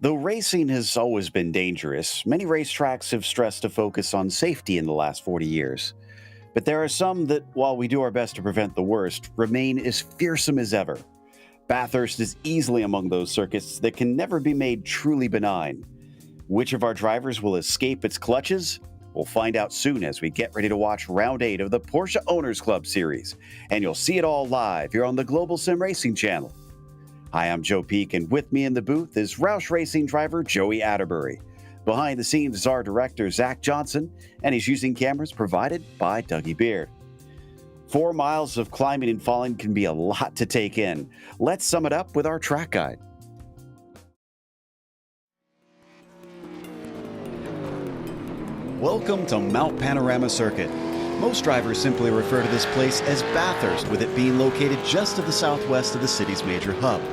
Though racing has always been dangerous, many racetracks have stressed a focus on safety in the last 40 years. But there are some that, while we do our best to prevent the worst, remain as fearsome as ever. Bathurst is easily among those circuits that can never be made truly benign. Which of our drivers will escape its clutches? We'll find out soon as we get ready to watch Round 8 of the Porsche Owners Club Series. And you'll see it all live here on the Global SimRacing Channel. Hi, I'm Joe Peak, and with me in the booth is Roush Racing driver Joey Atterbury. Behind the scenes is our director, Zach Johnson, and he's using cameras provided by Dougie Beard. 4 miles of climbing and falling can be a lot to take in. Let's sum it up with our track guide. Welcome to Mount Panorama Circuit. Most drivers simply refer to this place as Bathurst, with it being located just to the southwest of the city's major hub.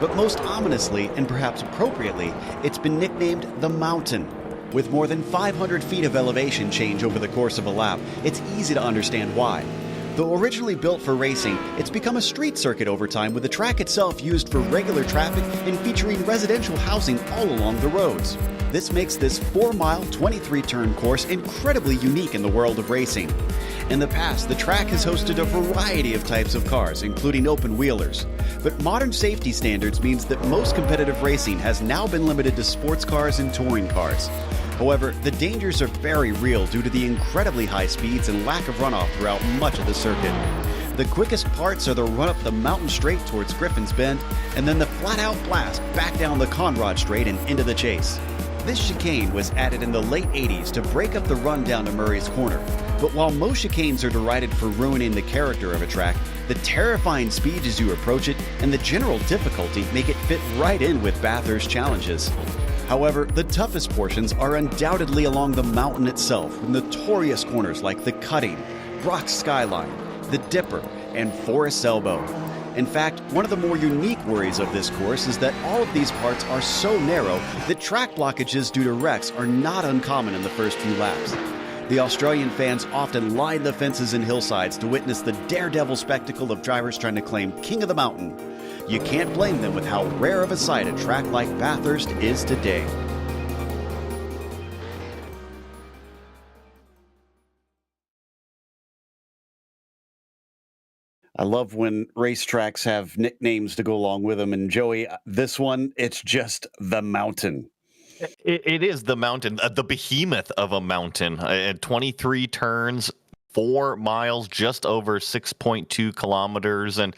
But most ominously, and perhaps appropriately, it's been nicknamed the Mountain. With more than 500 feet of elevation change over the course of a lap, it's easy to understand why. Though originally built for racing, it's become a street circuit over time, with the track itself used for regular traffic and featuring residential housing all along the roads. This makes this 4-mile, 23-turn course incredibly unique in the world of racing. In the past, the track has hosted a variety of types of cars, including open-wheelers. But modern safety standards means that most competitive racing has now been limited to sports cars and touring cars. However, the dangers are very real due to the incredibly high speeds and lack of runoff throughout much of the circuit. The quickest parts are the run up the mountain straight towards Griffin's Bend, and then the flat-out blast back down the Conrad Straight and into the chase. This chicane was added in the late 80s to break up the run down to Murray's Corner. But while most chicanes are derided for ruining the character of a track, the terrifying speed as you approach it and the general difficulty make it fit right in with Bathurst challenges. However, the toughest portions are undoubtedly along the mountain itself, with notorious corners like the Cutting, Brock's Skyline, the Dipper, and Forest's Elbow. In fact, one of the more unique worries of this course is that all of these parts are so narrow that track blockages due to wrecks are not uncommon in the first few laps. The Australian fans often line the fences and hillsides to witness the daredevil spectacle of drivers trying to claim King of the Mountain. You can't blame them with how rare of a sight a track like Bathurst is today. I love when racetracks have nicknames to go along with them. And Joey, this one, it's just the Mountain. It is the Mountain, the behemoth of a mountain. 23 turns, 4 miles, just over 6.2 kilometers. And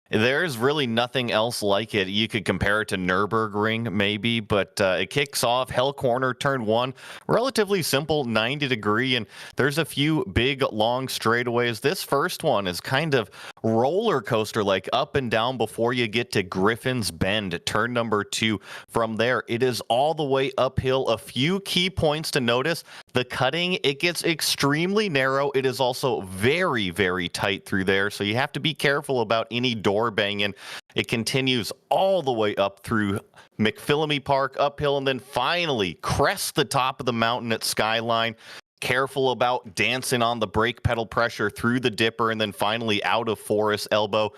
there's really nothing else like it. You could compare it to Nürburgring maybe, but it kicks off Hell Corner, turn 1, relatively simple 90 degree, and there's a few big long straightaways. This first one is kind of roller coaster like, up and down before you get to Griffin's Bend, turn number 2. From there, it is all the way uphill. A few key points to notice: the Cutting, it gets extremely narrow. It is also very, very tight through there, so you have to be careful about any door banging. It continues all the way up through McPhillamy Park, uphill, and then finally crests the top of the mountain at Skyline. Careful about dancing on the brake pedal pressure through the Dipper, and then finally out of Forest Elbow.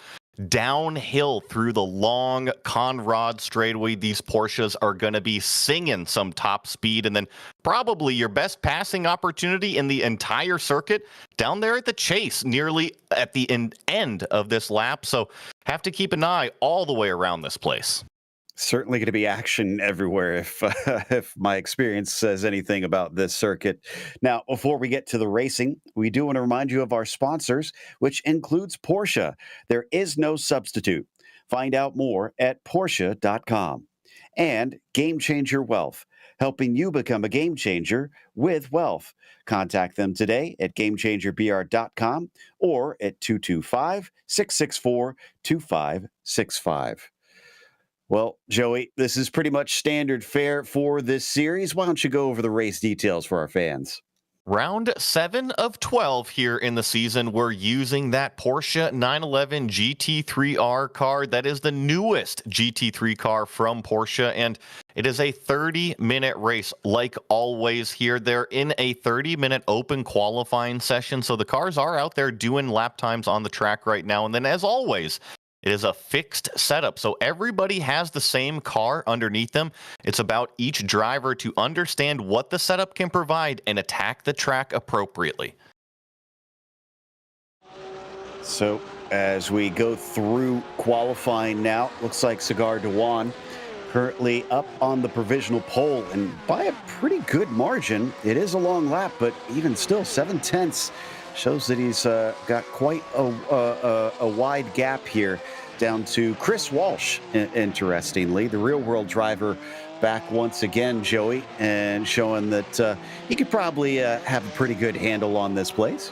Downhill through the long Conrad straightaway. These Porsches are going to be singing some top speed, and then probably your best passing opportunity in the entire circuit down there at the Chase, nearly at the end of this lap. So have to keep an eye all the way around this place. Certainly going to be action everywhere if my experience says anything about this circuit. Now, before we get to the racing, we do want to remind you of our sponsors, which includes Porsche. There is no substitute. Find out more at Porsche.com. And Game Changer Wealth, helping you become a game changer with wealth. Contact them today at GameChangerBR.com or at 225-664-2565. Well, Joey, this is pretty much standard fare for this series. Why don't you go over the race details for our fans? Round 7 of 12 here in the season. We're using that Porsche 911 GT3R car. That is the newest GT3 car from Porsche, and it is a 30-minute race. Like always here, they're in a 30-minute open qualifying session, so the cars are out there doing lap times on the track right now. And then, as always, It is a fixed setup, so everybody has the same car underneath them. It's about each driver to understand what the setup can provide and attack the track appropriately. So as we go through qualifying now, looks like Cigar Dewan currently up on the provisional pole and by a pretty good margin. It is a long lap, but even still 7/10 shows that he's got quite a wide gap here down to Chris Walsh, interestingly, the real world driver, back once again, Joey, and showing that he could probably have a pretty good handle on this place.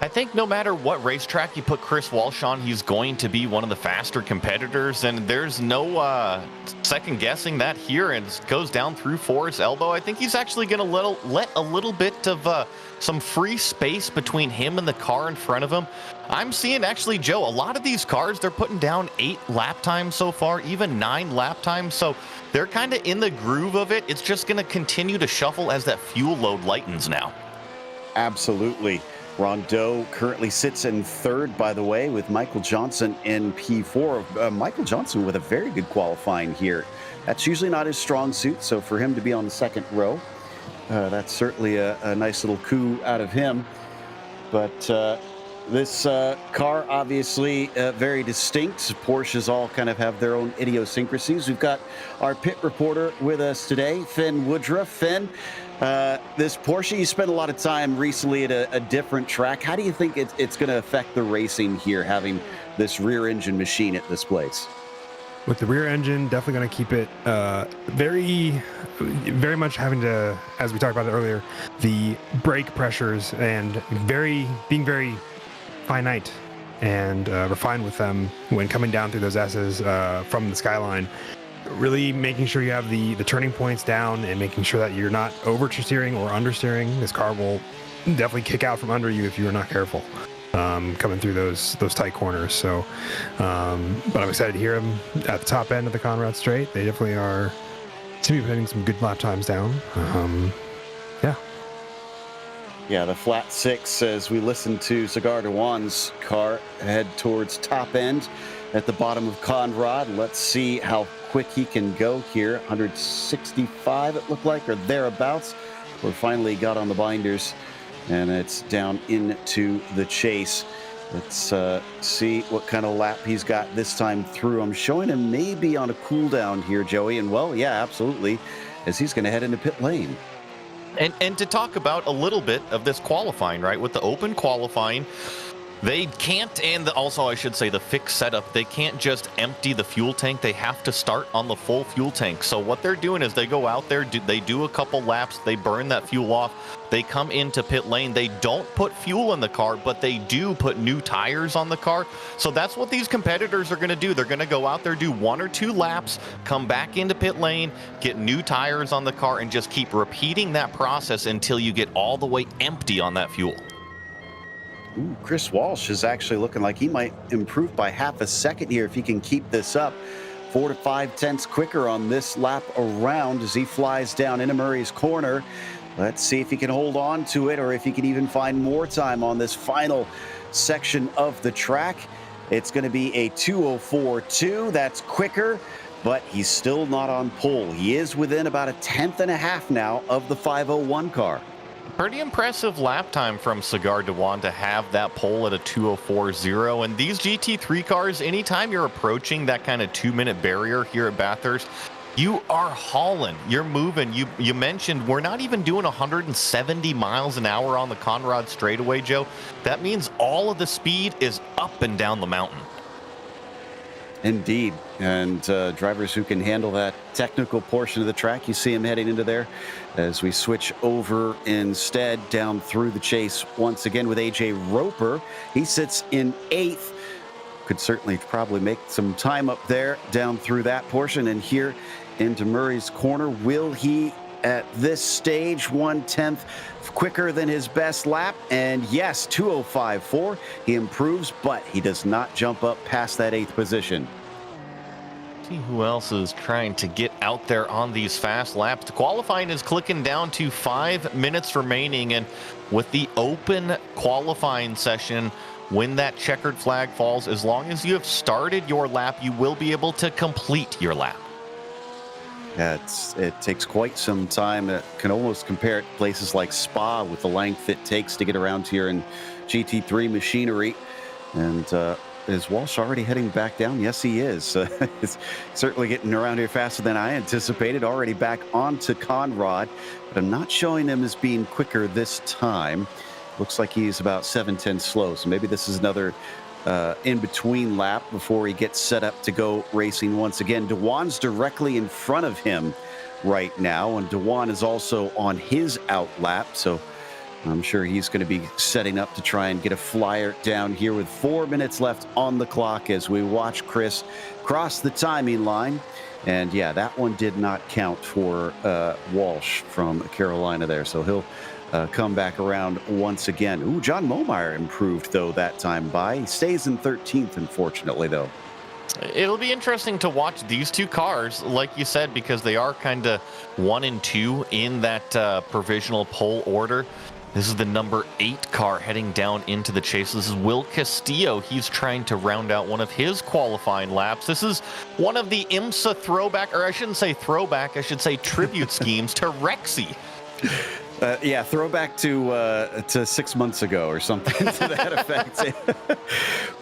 I think no matter what racetrack you put Chris Walsh on, he's going to be one of the faster competitors, and there's no second guessing that here, and it goes down through Forrest's elbow. I think he's actually going to let a little bit of some free space between him and the car in front of him. I'm seeing, actually, Joe, a lot of these cars, they're putting down 8 lap times so far, even 9 lap times, so they're kind of in the groove of it. It's just going to continue to shuffle as that fuel load lightens now. Absolutely. Rondeau currently sits in third, by the way, with Michael Johnson in P4. Michael Johnson with a very good qualifying here. That's usually not his strong suit, so for him to be on the second row, that's certainly a nice little coup out of him. But this car, obviously very distinct. Porsches all kind of have their own idiosyncrasies. We've got our pit reporter with us today, Finn Woodruff. Finn, this Porsche, you spent a lot of time recently at a different track. How do you think it's going to affect the racing here, having this rear engine machine at this place? With the rear engine, definitely going to keep it very much having to, as we talked about it earlier, the brake pressures and being very finite and refined with them when coming down through those S's from the skyline. Really making sure you have the turning points down and making sure that you're not oversteering or understeering. This car will definitely kick out from under you if you're not careful coming through those tight corners. So, but I'm excited to hear them at the top end of the Conrad Straight. They definitely are to be putting some good lap times down. Yeah, the flat 6 as we listen to Cigar Dewan's car head towards top end at the bottom of Conrad. Let's see how quick he can go here. 165 it looked like, or thereabouts. We finally got on the binders and it's down into the chase. Let's see what kind of lap he's got this time through. I'm showing him maybe on a cool down here, Joey, and well, yeah, absolutely, as he's going to head into pit lane. And to talk about a little bit of this qualifying, right? With the open qualifying, they can't, and also I should say the fixed setup, they can't just empty the fuel tank. They have to start on the full fuel tank. So what they're doing is they go out there, they do a couple laps, they burn that fuel off, they come into pit lane. They don't put fuel in the car, but they do put new tires on the car. So that's what these competitors are going to do. They're going to go out there, do 1 or 2 laps, come back into pit lane, get new tires on the car, and just keep repeating that process until you get all the way empty on that fuel. Ooh, Chris Walsh is actually looking like he might improve by half a second here if he can keep this up. 4 to 5 tenths quicker on this lap around as he flies down into Murray's corner. Let's see if he can hold on to it or if he can even find more time on this final section of the track. It's going to be a 2:04.2. That's quicker, but he's still not on pole. He is within about a tenth and a half now of the 5:01 car. Pretty impressive lap time from Cigar Dewan to have that pole at a 2:04.0. And these GT3 cars, anytime you're approaching that kind of 2-minute barrier here at Bathurst, you are hauling, you're moving. You mentioned we're not even doing 170 miles an hour on the Conrad straightaway, Joe. That means all of the speed is up and down the mountain. Indeed, and drivers who can handle that technical portion of the track, you see him heading into there as we switch over instead down through the chase once again with AJ Roper. He sits in 8th. Could certainly probably make some time up there down through that portion, and here into Murray's corner. Will he at this stage 1/10 quicker than his best lap? And yes, 2:05.4. He improves, but he does not jump up past that 8th position. See who else is trying to get out there on these fast laps. The qualifying is clicking down to 5 minutes remaining, and with the open qualifying session, when that checkered flag falls, as long as you have started your lap, you will be able to complete your lap. Yeah, it takes quite some time. It can almost compare it to places like Spa with the length it takes to get around here in GT3 machinery. And is Walsh already heading back down? Yes, he is. He's certainly getting around here faster than I anticipated. Already back onto Conrad, but I'm not showing him as being quicker this time. Looks like he's about 7/10 slow. So maybe this is another in-between lap before he gets set up to go racing once again. Dewan's directly in front of him right now, and Dewan is also on his out lap, so I'm sure he's going to be setting up to try and get a flyer down here with 4 minutes left on the clock as we watch Chris cross the timing line. And yeah, that one did not count for Walsh from Carolina there, so he'll come back around once again. Ooh, John Momeyer improved, though, that time by. He stays in 13th, unfortunately, though. It'll be interesting to watch these two cars, like you said, because they are kind of 1 and 2 in that provisional pole order. This is the number 8 car heading down into the chase. This is Will Castillo. He's trying to round out one of his qualifying laps. This is one of the IMSA throwback, or I shouldn't say throwback, I should say tribute schemes to Rexy. Yeah, throwback to 6 months ago or something to that effect.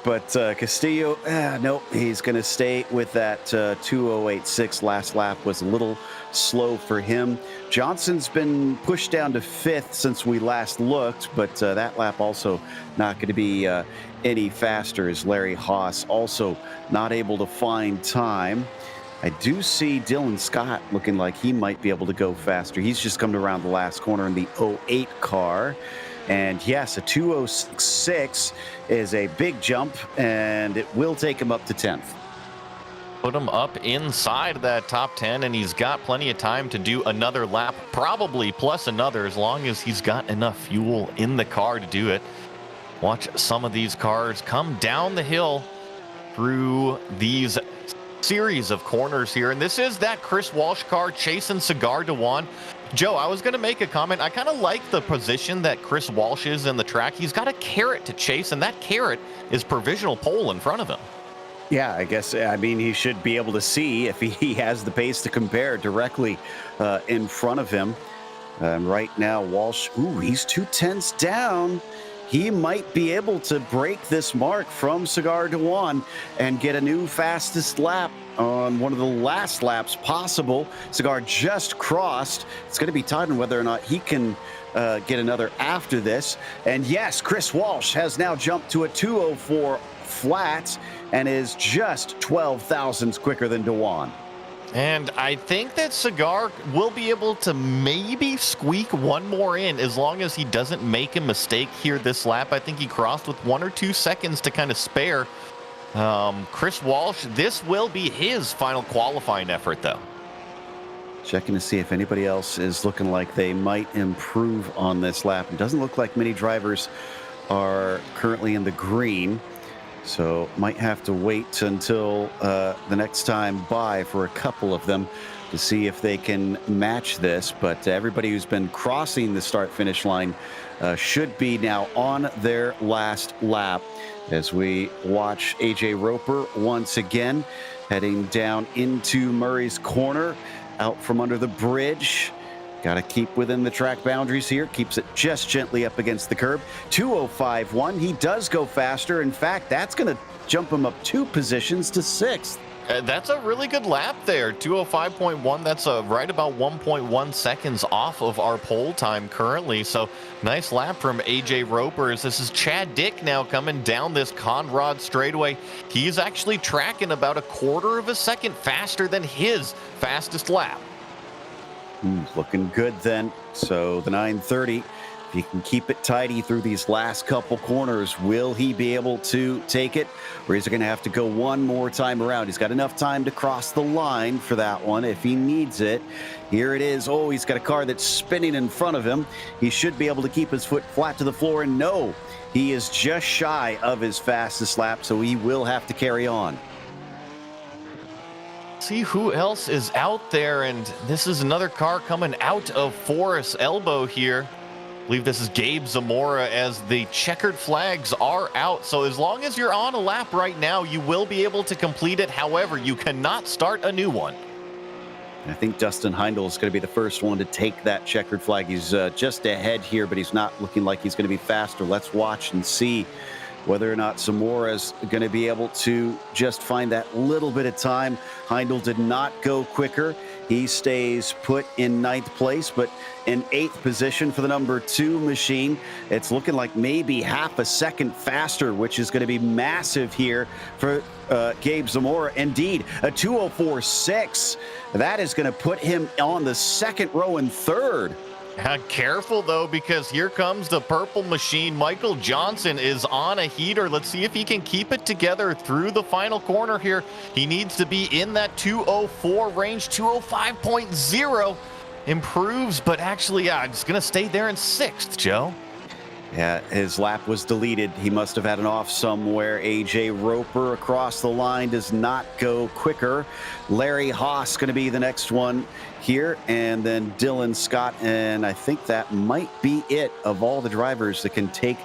But Castillo, nope, he's going to stay with that 2:08.6. Last lap was a little slow for him. Johnson's been pushed down to 5th since we last looked, but that lap also not going to be any faster as Larry Haas also not able to find time. I do see Dylan Scott looking like he might be able to go faster. He's just coming around the last corner in the 08 car. And yes, a 2:06 is a big jump, and it will take him up to 10th. Put him up inside that top 10, and he's got plenty of time to do another lap, probably plus another, as long as he's got enough fuel in the car to do it. Watch some of these cars come down the hill through these series of corners here, and this is that Chris Walsh car chasing Cigar Dewan. Joe, I was going to make a comment. I kind of like the position that Chris Walsh is in the track. He's got a carrot to chase, and that carrot is provisional pole in front of him. Yeah, I guess, I mean, he should be able to see if he has the pace to compare directly in front of him. Right now, Walsh, ooh, he's 2/10 down. He might be able to break this mark from Cigar Dewan and get a new fastest lap on one of the last laps possible. Cigar just crossed. It's going to be tight on whether or not he can get another after this. And yes, Chris Walsh has now jumped to a 2:04 flat and is just 12 thousandths quicker than Dewan. And I think that Cigar will be able to maybe squeak one more in as long as he doesn't make a mistake here this lap. I think he crossed with 1 or 2 seconds to kind of spare. Chris Walsh, this will be his final qualifying effort, though. Checking to see if anybody else is looking like they might improve on this lap. It doesn't look like many drivers are currently in the green. So might have to wait until the next time by for a couple of them to see if they can match this. But everybody who's been crossing the start-finish line should be now on their last lap as we watch AJ Roper once again heading down into Murray's Corner, out from under the bridge. Got to keep within the track boundaries here. Keeps it just gently up against the curb. 2:05.1. He does go faster. In fact, that's going to jump him up 2 positions to 6th. That's a really good lap there. 2:05.1. That's right about 1.1 seconds off of our pole time currently. So nice lap from AJ Roper. This is Chad Dick now coming down this Conrad straightaway. He's actually tracking about 1/4 of a second faster than his fastest lap. Looking good then. So the 930, if he can keep it tidy through these last couple corners, will he be able to take it? Or is he going to have to go one more time around? He's got enough time to cross the line for that one if he needs it. Here it is. Oh, he's got a car that's spinning in front of him. He should be able to keep his foot flat to the floor. And no, he is just shy of his fastest lap, so he will have to carry on. See who else is out there, and this is another car coming out of Forest Elbow here. believe this is Gabe Zamora, as the checkered flags are out. So as long as you're on a lap right now, you will be able to complete it. However, you cannot start a new one. I think Dustin Heindel is going to be the first one to take that checkered flag. He's just ahead here, but he's not looking like he's going to be faster. Let's watch and see whether or not Zamora is going to be able to just find that little bit of time. Heindel did not go quicker. He stays put in 9th place, but in 8th position for the number 2 machine. It's looking like maybe half a second faster, which is going to be massive here for Gabe Zamora. Indeed, a 2:04.6. That is going to put him on the 2nd row and 3rd. Careful, though, because here comes the purple machine. Michael Johnson is on a heater. Let's see if he can keep it together through the final corner here. He needs to be in that 2:04 range. 2:05.0 improves, but actually, it's going to stay there in 6th, Joe. Yeah, his lap was deleted. He must have had an off somewhere. AJ Roper across the line does not go quicker. Larry Haas going to be the next one here, and then Dylan Scott, and I think that might be it of all the drivers that can take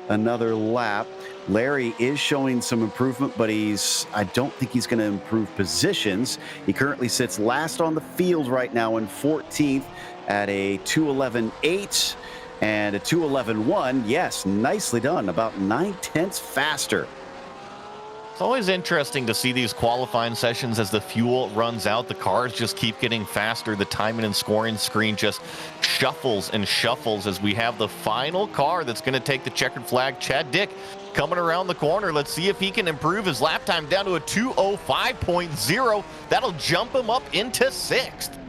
another lap. Larry is showing some improvement, but I don't think he's going to improve positions. He currently sits last on the field right now in 14th at a 2:11.8. And a 2:11.1, yes, nicely done, about 9/10 faster. It's always interesting to see these qualifying sessions as the fuel runs out. The cars just keep getting faster. The timing and scoring screen just shuffles and shuffles as we have the final car that's going to take the checkered flag. Chad Dick coming around the corner. Let's see if he can improve his lap time down to a 2:05.0. That'll jump him up into 6th.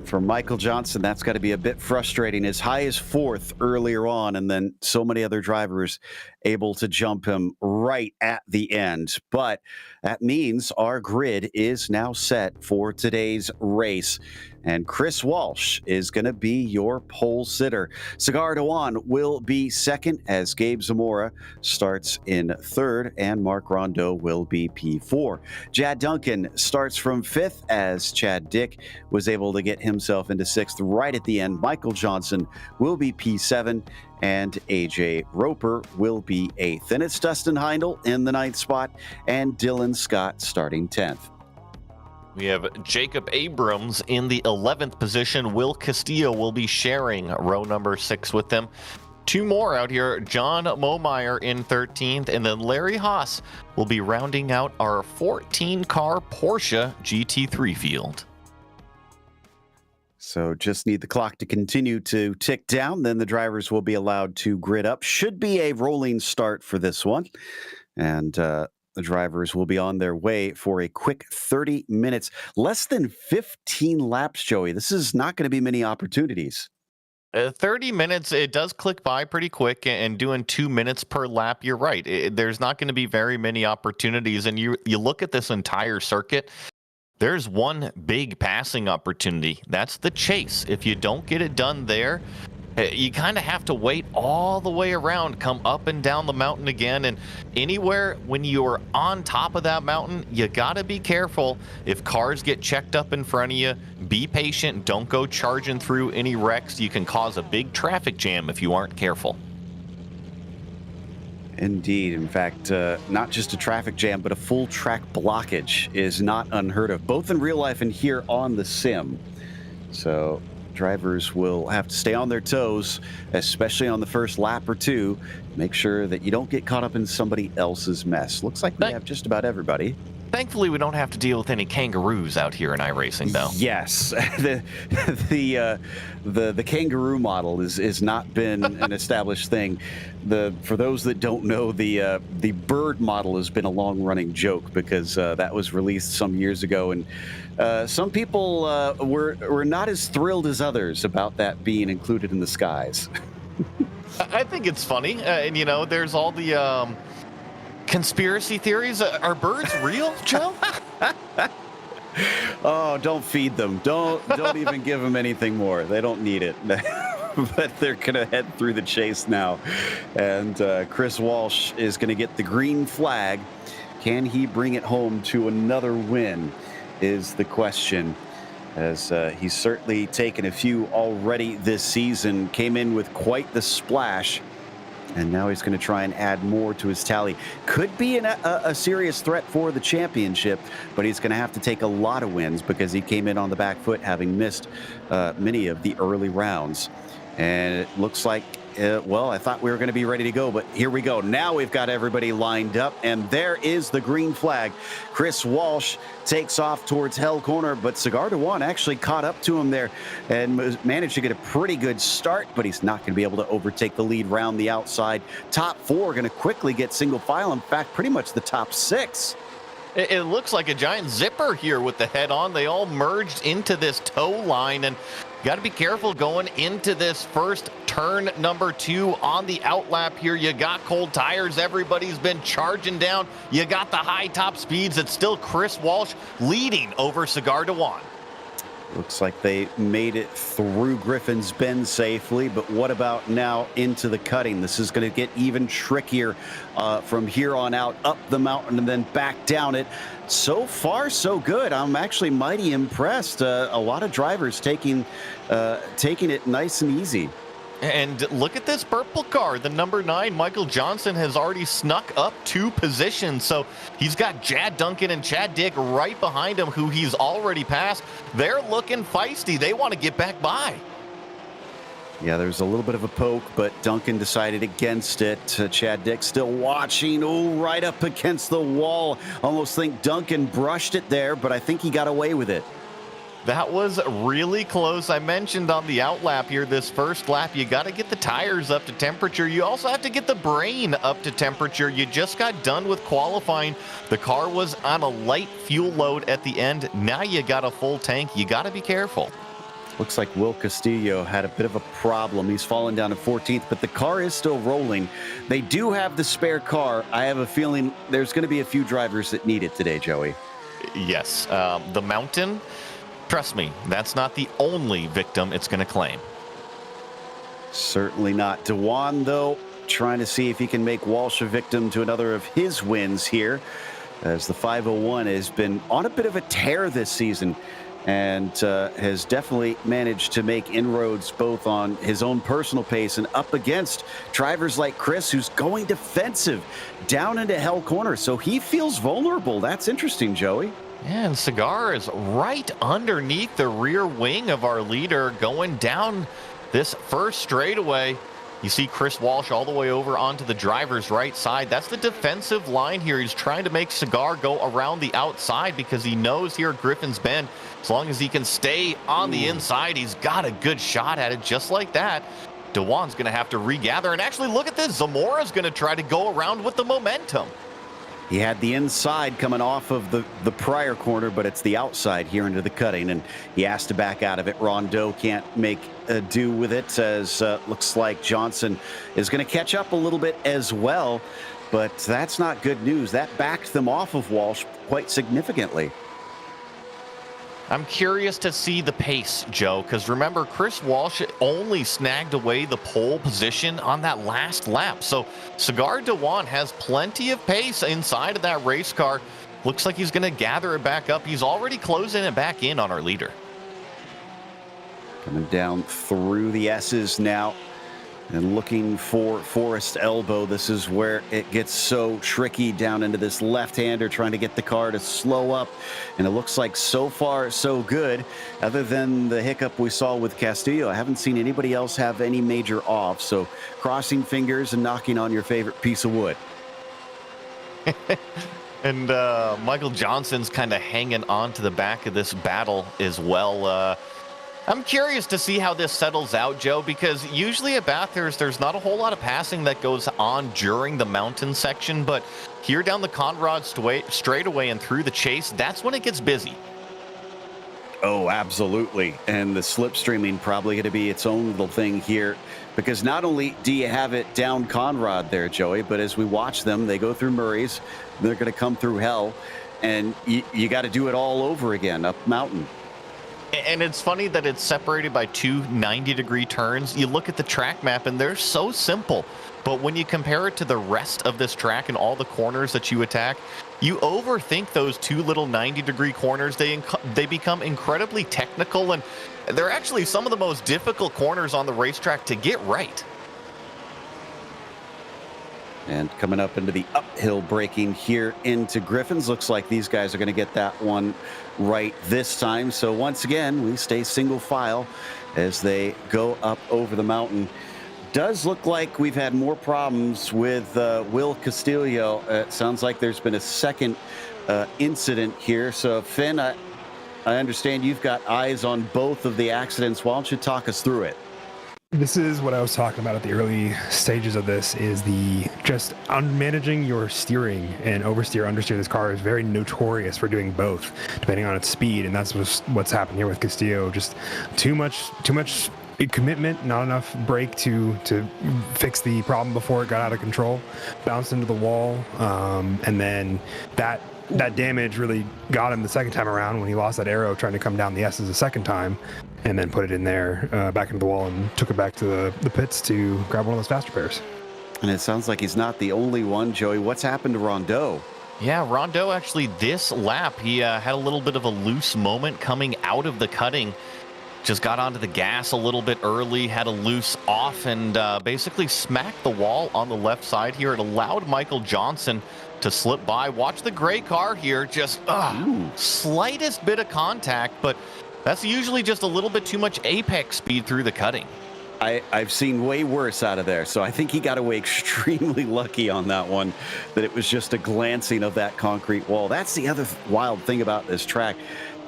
For Michael Johnson, that's got to be a bit frustrating. As high as 4th earlier on, and then so many other drivers able to jump him right at the end. But that means our grid is now set for today's race. And Chris Walsh is going to be your pole sitter. Cigar Dewan will be 2nd as Gabe Zamora starts in 3rd, and Mark Rondeau will be P4. Jad Duncan starts from 5th as Chad Dick was able to get himself into 6th right at the end. Michael Johnson will be P7, and AJ Roper will be 8th. And it's Dustin Heindel in the 9th spot, and Dylan Scott starting 10th. We have Jacob Abrams in the 11th position. Will Castillo will be sharing row number 6 with them. 2 more out here. John Momeyer in 13th, and then Larry Haas will be rounding out our 14-car Porsche GT3 field. So just need the clock to continue to tick down. Then the drivers will be allowed to grid up. Should be a rolling start for this one. And the drivers will be on their way for a quick 30 minutes. Less than 15 laps, Joey. This is not going to be many opportunities. 30 minutes, it does click by pretty quick, and doing 2 minutes per lap, you're right. There's not going to be very many opportunities. And you look at this entire circuit, there's one big passing opportunity. That's the chase. If you don't get it done there, you kind of have to wait all the way around, come up and down the mountain again. And anywhere when you're on top of that mountain, you got to be careful. If cars get checked up in front of you, be patient. Don't go charging through any wrecks. You can cause a big traffic jam if you aren't careful. Indeed. In fact, not just a traffic jam, but a full track blockage is not unheard of, both in real life and here on the sim. So drivers will have to stay on their toes, especially on the first lap or two. Make sure that you don't get caught up in somebody else's mess. Looks like we have just about everybody. Thankfully, we don't have to deal with any kangaroos out here in iRacing, though. Yes, the kangaroo model is not been an established thing. For those that don't know, the bird model has been a long-running joke because that was released some years ago, and some people were not as thrilled as others about that being included in the skies. I think it's funny, and there's all the conspiracy theories. Are birds real, Joe? Oh, don't feed them. Don't even give them anything more. They don't need it. But they're going to head through the chase now. And Chris Walsh is going to get the green flag. Can he bring it home to another win is the question. as he's certainly taken a few already this season. Came in with quite the splash, and now he's going to try and add more to his tally. Could be a serious threat for the championship, but he's going to have to take a lot of wins because he came in on the back foot, having missed many of the early rounds. And it looks like, well, I thought we were going to be ready to go, but here we go. Now we've got everybody lined up, and there is the green flag. Chris Walsh takes off towards Hell Corner, but Cigar Dewan actually caught up to him there and managed to get a pretty good start, but he's not going to be able to overtake the lead round the outside. Top four going to quickly get single file. In fact, pretty much the top six. It looks like a giant zipper here with the head on. They all merged into this tow line, and got to be careful going into this first turn number 2 on the outlap here. You got cold tires. Everybody's been charging down. You got the high top speeds. It's still Chris Walsh leading over Cigar Dewan. Looks like they made it through Griffin's Bend safely, but what about now into the cutting? This is going to get even trickier from here on out, up the mountain and then back down it. So far, so good. I'm actually mighty impressed. A lot of drivers taking it nice and easy. And look at this purple car. The number 9, Michael Johnson, has already snuck up 2 positions. So he's got Jad Duncan and Chad Dick right behind him, who he's already passed. They're looking feisty. They want to get back by. Yeah, there's a little bit of a poke, but Duncan decided against it. Chad Dick still watching. Oh, right up against the wall. Almost think Duncan brushed it there, but I think he got away with it. That was really close. I mentioned on the outlap here, this first lap, you got to get the tires up to temperature. You also have to get the brain up to temperature. You just got done with qualifying. The car was on a light fuel load at the end. Now you got a full tank. You got to be careful. Looks like Will Castillo had a bit of a problem. He's fallen down to 14th, but the car is still rolling. They do have the spare car. I have a feeling there's going to be a few drivers that need it today, Joey. Yes. The mountain, trust me, that's not the only victim it's going to claim. Certainly not. Dewan, though, trying to see if he can make Walsh a victim to another of his wins here, as the 501 has been on a bit of a tear this season, and has definitely managed to make inroads both on his own personal pace and up against drivers like Chris, who's going defensive down into Hell Corner. So he feels vulnerable. That's interesting, Joey. Yeah, and Cigar is right underneath the rear wing of our leader going down this first straightaway. You see Chris Walsh all the way over onto the driver's right side. That's the defensive line here. He's trying to make Cigar go around the outside because he knows here at Griffin's Bend, as long as he can stay on the inside, he's got a good shot at it. Just like that, Dewan's going to have to regather. And actually, look at this. Zamora's going to try to go around with the momentum. He had the inside coming off of the prior corner, but it's the outside here into the cutting, and he has to back out of it. Rondeau can't make do with it, as looks like Johnson is going to catch up a little bit as well, but that's not good news. That backed them off of Walsh quite significantly. I'm curious to see the pace, Joe, because remember, Chris Walsh only snagged away the pole position on that last lap. So Cigar Dewan has plenty of pace inside of that race car. Looks like he's going to gather it back up. He's already closing it back in on our leader. Coming down through the S's now and looking for Forest Elbow. This is where it gets so tricky down into this left-hander, trying to get the car to slow up. And it looks like so far so good. Other than the hiccup we saw with Castillo, I haven't seen anybody else have any major off. So crossing fingers and knocking on your favorite piece of wood. And Michael Johnson's kind of hanging on to the back of this battle as well. I'm curious to see how this settles out, Joe, because usually at Bathurst, there's not a whole lot of passing that goes on during the mountain section, but here down the Conrad straightaway and through the chase, that's when it gets busy. Oh, absolutely. And the slipstreaming probably going to be its own little thing here, because not only do you have it down Conrad there, Joey, but as we watch them, they go through Murray's, they're going to come through Hell, and you got to do it all over again up mountain. And it's funny that it's separated by 2 90-degree turns. You look at the track map, and they're so simple. But when you compare it to the rest of this track and all the corners that you attack, You overthink those two little 90-degree corners. They become incredibly technical, and they're actually some of the most difficult corners on the racetrack to get right. And coming up into the uphill braking here into Griffins. Looks like these guys are going to get that one right this time. So once again, we stay single file as they go up over the mountain. Does look like we've had more problems with Will Castillo. It sounds like there's been a second incident here. So Finn, I understand you've got eyes on both of the accidents. Why don't you talk us through it? This is what I was talking about at the early stages of this, is the just managing your steering, and oversteer, understeer. This car is very notorious for doing both, depending on its speed, and that's what's happened here with Castillo. Just too much commitment, not enough brake to fix the problem before it got out of control, bounced into the wall, and then that damage really got him the second time around when he lost that arrow trying to come down the S's the second time, and then put it in there back into the wall and took it back to the pits to grab one of those fast repairs. And it sounds like he's not the only one, Joey. What's happened to Rondeau? Yeah, Rondeau actually this lap, he had a little bit of a loose moment coming out of the cutting. Just got onto the gas a little bit early, had a loose off, and basically smacked the wall on the left side here. It allowed Michael Johnson to slip by. Watch the gray car here, just slightest bit of contact, but that's usually just a little bit too much apex speed through the cutting. I've seen way worse out of there, so I think he got away extremely lucky on that one, that it was just a glancing of that concrete wall. That's the other wild thing about this track.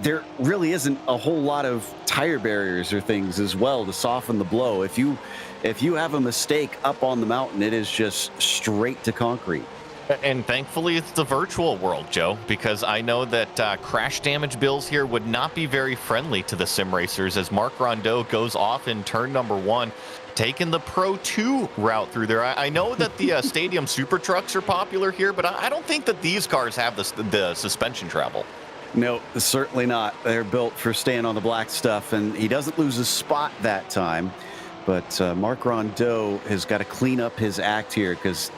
There really isn't a whole lot of tire barriers or things as well to soften the blow. If you have a mistake up on the mountain, it is just straight to concrete. And thankfully, it's the virtual world, Joe, because I know that crash damage bills here would not be very friendly to the sim racers as Mark Rondeau goes off in turn number 1, taking the Pro 2 route through there. I know that the Stadium Super Trucks are popular here, but I don't think that these cars have the suspension travel. No, certainly not. They're built for staying on the black stuff, and he doesn't lose a spot that time. But Mark Rondeau has got to clean up his act here, because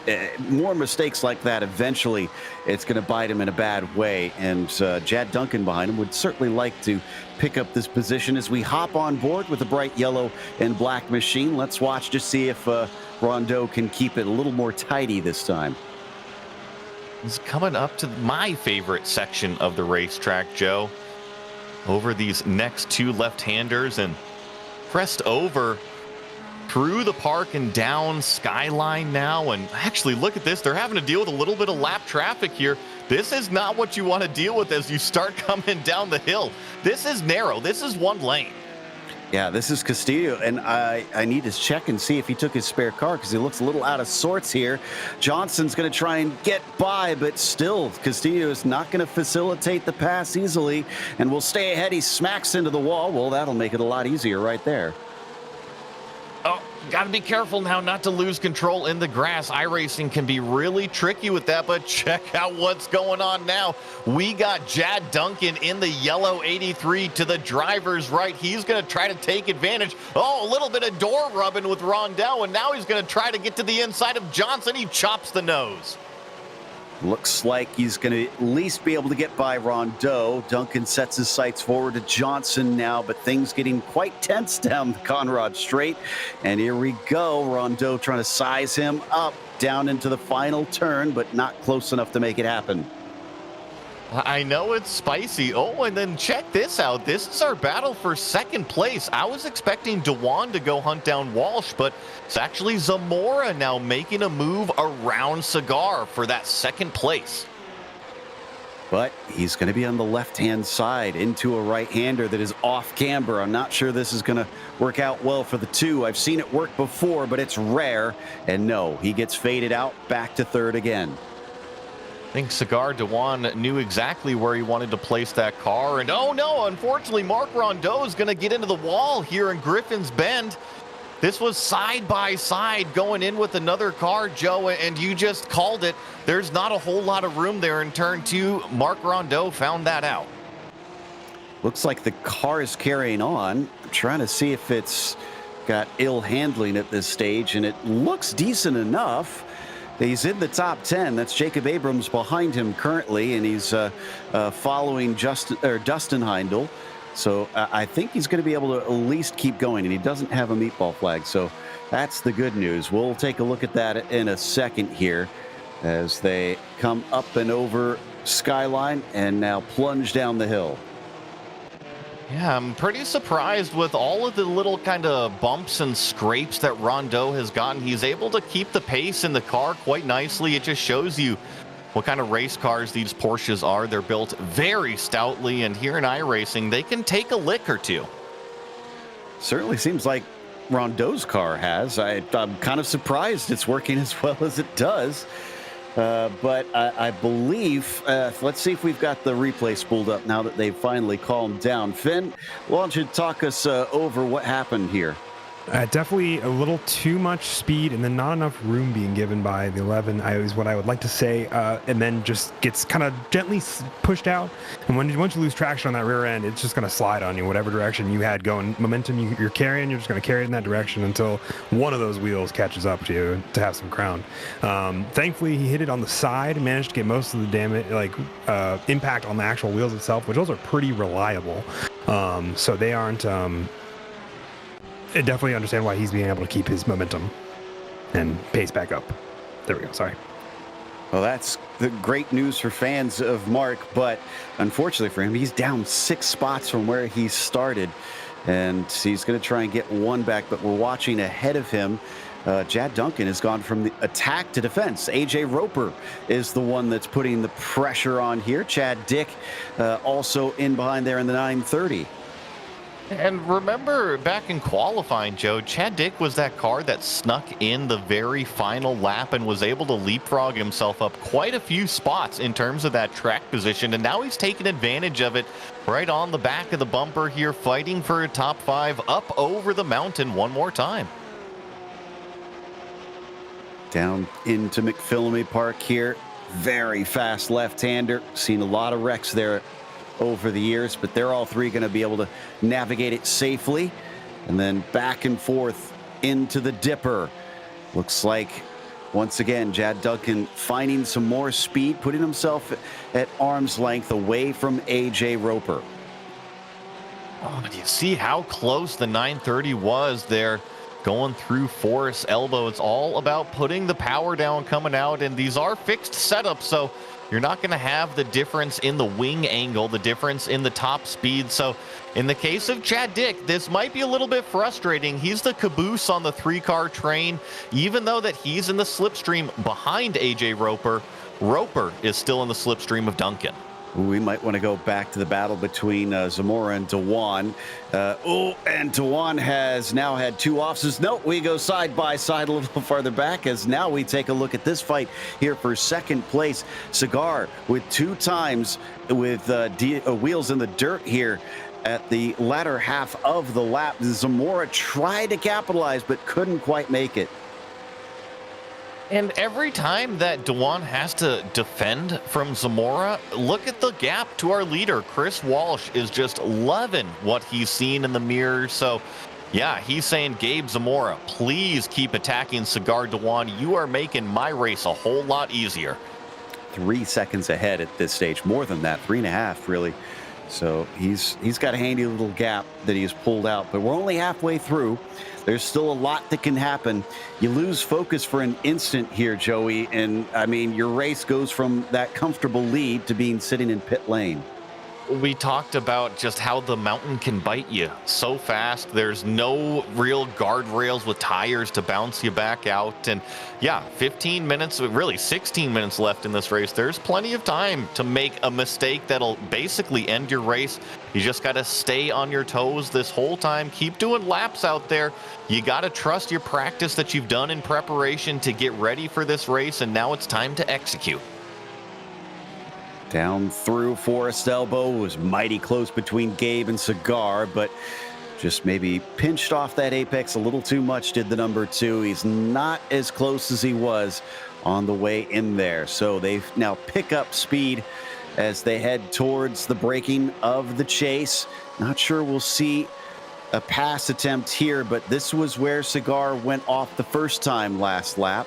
more mistakes like that, eventually it's going to bite him in a bad way. And Jad Duncan behind him would certainly like to pick up this position as we hop on board with the bright yellow and black machine. Let's watch to see if Rondeau can keep it a little more tidy this time. He's coming up to my favorite section of the racetrack, Joe. Over these next two left-handers and pressed over through the park and down Skyline now. And actually, look at this. They're having to deal with a little bit of lap traffic here. This is not what you want to deal with as you start coming down the hill. This is narrow. This is one lane. Yeah, this is Castillo, and I need to check and see if he took his spare car, because he looks a little out of sorts here. Johnson's going to try and get by, but still, Castillo is not going to facilitate the pass easily, and will stay ahead. He smacks into the wall. Well, that'll make it a lot easier right there. Oh, got to be careful now not to lose control in the grass. iRacing can be really tricky with that, but check out what's going on now. We got Jad Duncan in the yellow 83 to the driver's right. He's going to try to take advantage. Oh, a little bit of door rubbing with Rondeau, and now he's going to try to get to the inside of Johnson. He chops the nose. Looks like he's going to at least be able to get by Rondeau. Duncan sets his sights forward to Johnson now, but things getting quite tense down the Conrad Straight. And here we go. Rondeau trying to size him up down into the final turn, but not close enough to make it happen. I know it's spicy. Oh, and then check this out. This is our battle for second place. I was expecting Dewan to go hunt down Walsh, but it's actually Zamora now making a move around Cigar for that second place. But he's going to be on the left-hand side into a right-hander that is off camber. I'm not sure this is going to work out well for the two. I've seen it work before, but it's rare. And no, he gets faded out back to third again. I think Cigar Dewan knew exactly where he wanted to place that car. And oh no, unfortunately, Mark Rondeau is going to get into the wall here in Griffin's Bend. This was side by side going in with another car, Joe, and you just called it. There's not a whole lot of room there in turn 2. Mark Rondeau found that out. Looks like the car is carrying on. I'm trying to see if it's got ill handling at this stage, and it looks decent enough. He's in the top 10. That's Jacob Abrams behind him currently, and he's following Dustin Heindel. So I think he's going to be able to at least keep going, and he doesn't have a meatball flag. So that's the good news. We'll take a look at that in a second here as they come up and over Skyline and now plunge down the hill. Yeah, I'm pretty surprised with all of the little kind of bumps and scrapes that Rondeau has gotten. He's able to keep the pace in the car quite nicely. It just shows you what kind of race cars these Porsches are. They're built very stoutly, and here in iRacing, they can take a lick or two. Certainly seems like Rondeau's car has. I'm kind of surprised it's working as well as it does. But I believe, let's see if we've got the replay spooled up now that they've finally calmed down. Finn, why don't you talk us over what happened here? Definitely a little too much speed and then not enough room being given by the 11 is what I would like to say, and then just gets kind of gently pushed out. And once you lose traction on that rear end, it's just going to slide on you, whatever direction you had going. Momentum you're carrying, you're just going to carry it in that direction until one of those wheels catches up to you to have some ground. Thankfully, he hit it on the side, managed to get most of the damage, impact on the actual wheels itself, which those are pretty reliable. So they aren't... I definitely understand why he's being able to keep his momentum and pace back up. There we go. Sorry. Well, that's the great news for fans of Mark, but unfortunately for him, he's down 6 spots from where he started, and he's going to try and get one back, but we're watching ahead of him. Chad Duncan has gone from the attack to defense. AJ Roper is the one that's putting the pressure on here. Chad Dick also in behind there in the 930. And remember back in qualifying, Joe, Chad Dick was that car that snuck in the very final lap and was able to leapfrog himself up quite a few spots in terms of that track position. And now he's taking advantage of it right on the back of the bumper here, fighting for a top 5 up over the mountain one more time. Down into McPhillamy Park here. Very fast left-hander. Seen a lot of wrecks there over the years, but they're all three going to be able to navigate it safely. And then back and forth into the dipper. Looks like, once again, Chad Duncan finding some more speed, putting himself at arm's length away from AJ Roper. Oh, do you see how close the 930 was there? Going through Forest Elbow. It's all about putting the power down coming out, and these are fixed setups, so you're not going to have the difference in the wing angle, the difference in the top speed. So in the case of Chad Dick, this might be a little bit frustrating. He's the caboose on the 3-car train. Even though that he's in the slipstream behind AJ Roper, Roper is still in the slipstream of Duncan. We might want to go back to the battle between Zamora and Dewan. And Dewan has now had 2 officers. No, we go side by side a little farther back as now we take a look at this fight here for second place. Cigar with 2 times with wheels in the dirt here at the latter half of the lap. Zamora tried to capitalize but couldn't quite make it. And every time that Dewan has to defend from Zamora, look at the gap to our leader. Chris Walsh is just loving what he's seen in the mirror. So, yeah, he's saying, Gabe Zamora, please keep attacking Cigar Dewan. You are making my race a whole lot easier. 3 seconds ahead at this stage. More than that, 3.5 really. So he's got a handy little gap that he's pulled out. But we're only halfway through. There's still a lot that can happen. You lose focus for an instant here, Joey, and I mean, your race goes from that comfortable lead to being sitting in pit lane. We talked about just how the mountain can bite you so fast. There's no real guardrails with tires to bounce you back out. And yeah, 15 minutes, really 16 minutes left in this race. There's plenty of time to make a mistake that'll basically end your race. You just got to stay on your toes this whole time. Keep doing laps out there. You got to trust your practice that you've done in preparation to get ready for this race. And now it's time to execute. Down through Forest Elbow, was mighty close between Gabe and Cigar, but just maybe pinched off that apex a little too much, did the number 2. He's not as close as he was on the way in there. So they now pick up speed as they head towards the breaking of the chase. Not sure we'll see a pass attempt here, but this was where Cigar went off the first time last lap.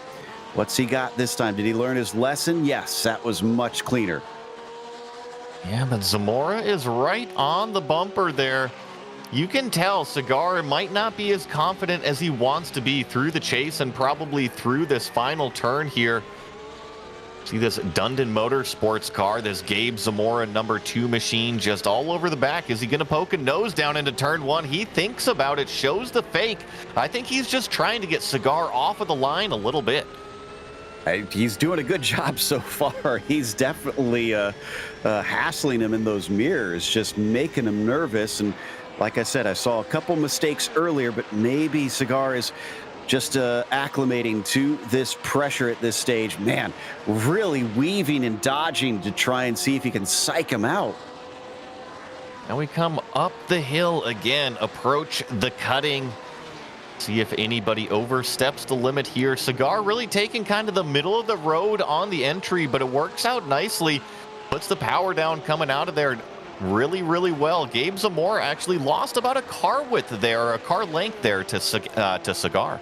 What's he got this time? Did he learn his lesson? Yes, that was much cleaner. Yeah, but Zamora is right on the bumper there. You can tell Cigar might not be as confident as he wants to be through the chase and probably through this final turn here. See this Dundon Motorsports car, this Gabe Zamora #2 machine just all over the back. Is he going to poke a nose down into turn 1? He thinks about it, shows the fake. I think he's just trying to get Cigar off of the line a little bit. He's doing a good job so far. He's definitely hassling him in those mirrors, just making him nervous. And like I said, I saw a couple mistakes earlier, but maybe Cigar is just acclimating to this pressure at this stage. Man, really weaving and dodging to try and see if he can psych him out. Now we come up the hill again, approach the cutting. See if anybody oversteps the limit here. Cigar really taking kind of the middle of the road on the entry, but it works out nicely. Puts the power down coming out of there really, really well. Gabe Zamora actually lost about a car width there, or a car length there to Cigar.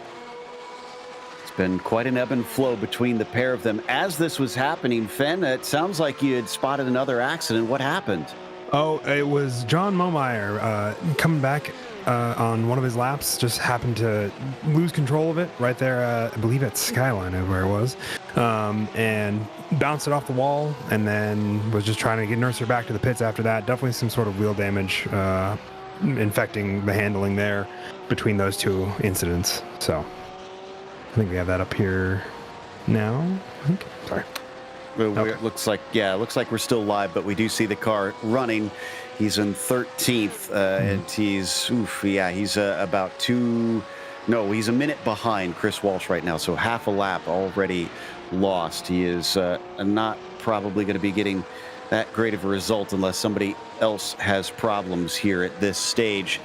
It's been quite an ebb and flow between the pair of them. As this was happening, Fen, it sounds like you had spotted another accident. What happened? Oh, it was John Momeyer coming back on one of his laps, just happened to lose control of it right there. I believe at Skyline is where it was, and bounced it off the wall, and then was just trying to nurse her back to the pits after that. Definitely some sort of wheel damage infecting the handling there between those two incidents. So I think we have that up here now. I think. Sorry. It looks like, yeah, it looks like we're still live, but we do see the car running. He's in 13th, and he's about he's a minute behind Chris Walsh right now, so half a lap already lost. He is not probably going to be getting that great of a result unless somebody else has problems here at this stage.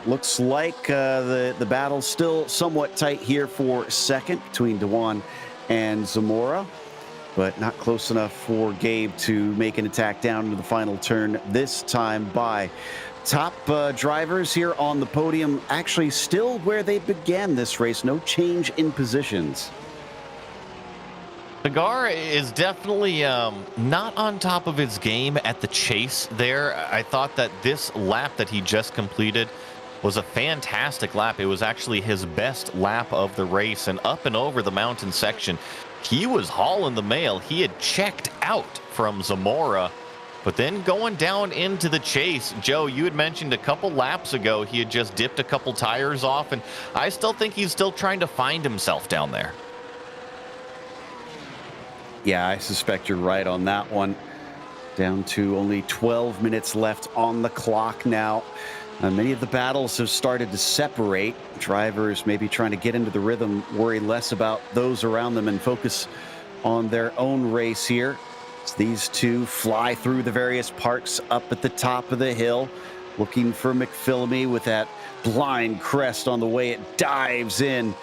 Looks like the battle's still somewhat tight here for second between Dewan and Zamora, but not close enough for Gabe to make an attack down into the final turn this time by. Top drivers here on the podium actually still where they began this race. No change in positions. Cigar is definitely not on top of his game at the chase there. I thought that this lap that he just completed was a fantastic lap. It was actually his best lap of the race, and up and over the mountain section, he was hauling the mail. He had checked out from Zamora, but then going down into the chase, Joe, you had mentioned a couple laps ago he had just dipped a couple tires off, and I still think he's still trying to find himself down there. Yeah, I suspect you're right on that one. Down to only 12 minutes left on the clock now. Many of the battles have started to separate. Drivers maybe trying to get into the rhythm, worry less about those around them and focus on their own race here. As these two fly through the various parks up at the top of the hill, looking for McPhillamy with that blind crest on the way it dives in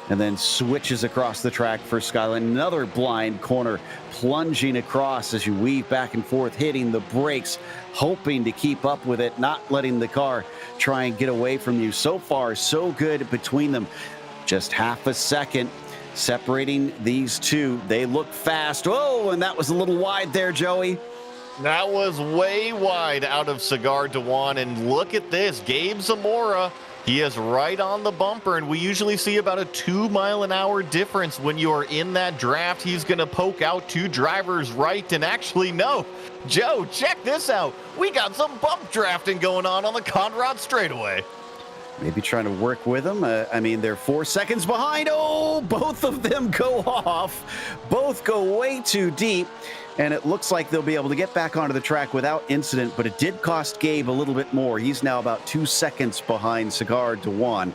and then switches across the track for Skyline. Another blind corner, plunging across as you weave back and forth, hitting the brakes, hoping to keep up with it, not letting the car try and get away from you. So far, so good between them. Just half a second separating these two. They look fast. Oh, and that was a little wide there, Joey. That was way wide out of Cigar Dewan, and look at this, Gabe Zamora. He is right on the bumper, and we usually see about a 2-mile-an-hour difference when you are in that draft. He's going to poke out two drivers right, and actually, no. Joe, check this out. We got some bump drafting going on the Conrad straightaway. Maybe trying to work with them. I mean, they're 4 seconds behind. Oh, both of them go off. Both go way too deep. And it looks like they'll be able to get back onto the track without incident, but it did cost Gabe a little bit more. He's now about 2 seconds behind Cigar Dewan.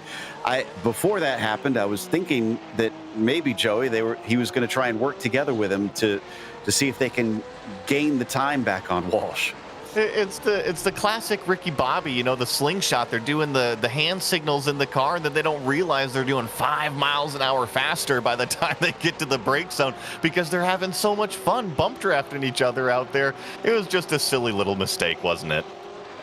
Before that happened, I was thinking that maybe Joey, he was going to try and work together with him to see if they can gain the time back on Walsh. It's the classic Ricky Bobby, you know, the slingshot. They're doing the hand signals in the car, and then they don't realize they're doing 5 miles an hour faster by the time they get to the brake zone because they're having so much fun bump drafting each other out there. It was just a silly little mistake, wasn't it?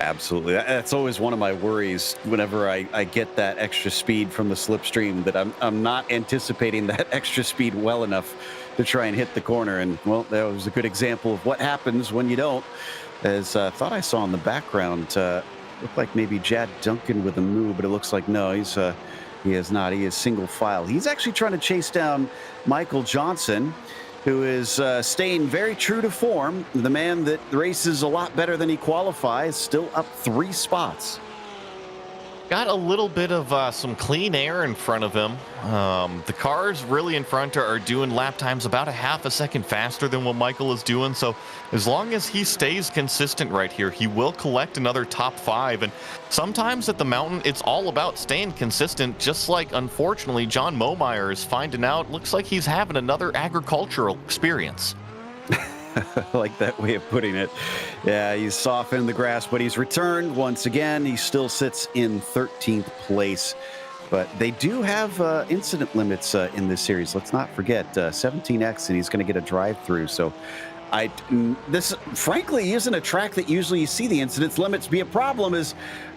Absolutely. That's always one of my worries whenever I get that extra speed from the slipstream, that I'm not anticipating that extra speed well enough to try and hit the corner. And, well, that was a good example of what happens when you don't. As I thought I saw in the background, looked like maybe Jad Duncan with a move, but it looks like no, he is not. He is single file. He's actually trying to chase down Michael Johnson, who is staying very true to form. The man that races a lot better than he qualifies, still up 3 spots. Got a little bit of some clean air in front of him. The cars really in front are doing lap times about a half a second faster than what Michael is doing. So as long as he stays consistent right here, he will collect another top 5. And sometimes at the mountain, it's all about staying consistent, just like, unfortunately, John Momeyer is finding out. Looks like he's having another agricultural experience. I like that way of putting it. Yeah, he's softened the grass, but he's returned once again. He still sits in 13th place. But they do have incident limits in this series. Let's not forget 17X, and he's going to get a drive-through. So this, frankly, isn't a track that usually you see the incidence limits be a problem.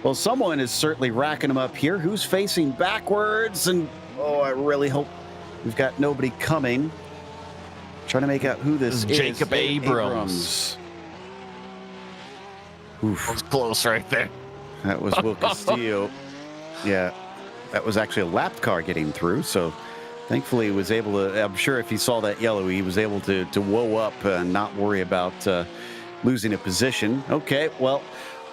Well, someone is certainly racking them up here. Who's facing backwards? And, oh, I really hope we've got nobody coming. Trying to make out who this is. Jacob Abrams. Oof. That was close right there. That was Will Castillo. Yeah, that was actually a lapped car getting through. So thankfully he was able to, I'm sure if he saw that yellow, he was able to whoa up and not worry about losing a position. Okay, well,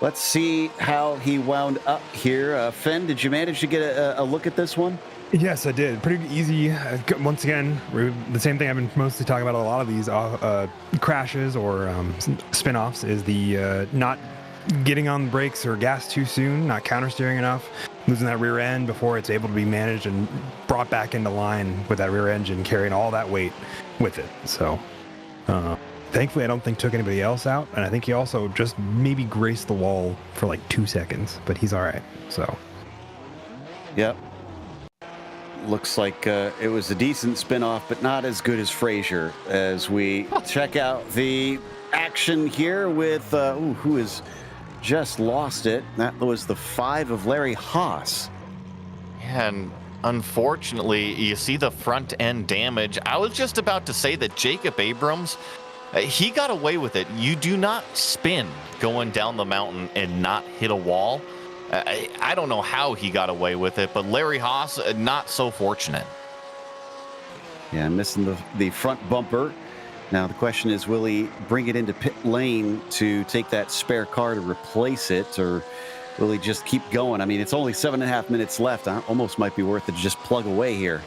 let's see how he wound up here. Fenn, did you manage to get a look at this one? Yes, I did. Pretty easy. Once again, the same thing I've been mostly talking about a lot of these crashes or spin-offs is the not getting on the brakes or gas too soon, not countersteering enough, losing that rear end before it's able to be managed and brought back into line with that rear engine carrying all that weight with it. So thankfully, I don't think took anybody else out, and I think he also just maybe graced the wall for like 2 seconds, but he's all right. So, yep. Looks like it was a decent spin-off, but not as good as Frazier. As we check out the action here with who has just lost it. That was the 5 of Larry Haas. And unfortunately, you see the front end damage. I was just about to say that Jacob Abrams, he got away with it. You do not spin going down the mountain and not hit a wall. I don't know how he got away with it, but Larry Haas, not so fortunate. Yeah, missing the front bumper. Now the question is, will he bring it into pit lane to take that spare car to replace it, or will he just keep going? I mean, it's only 7.5 minutes left. Almost might be worth it to just plug away here.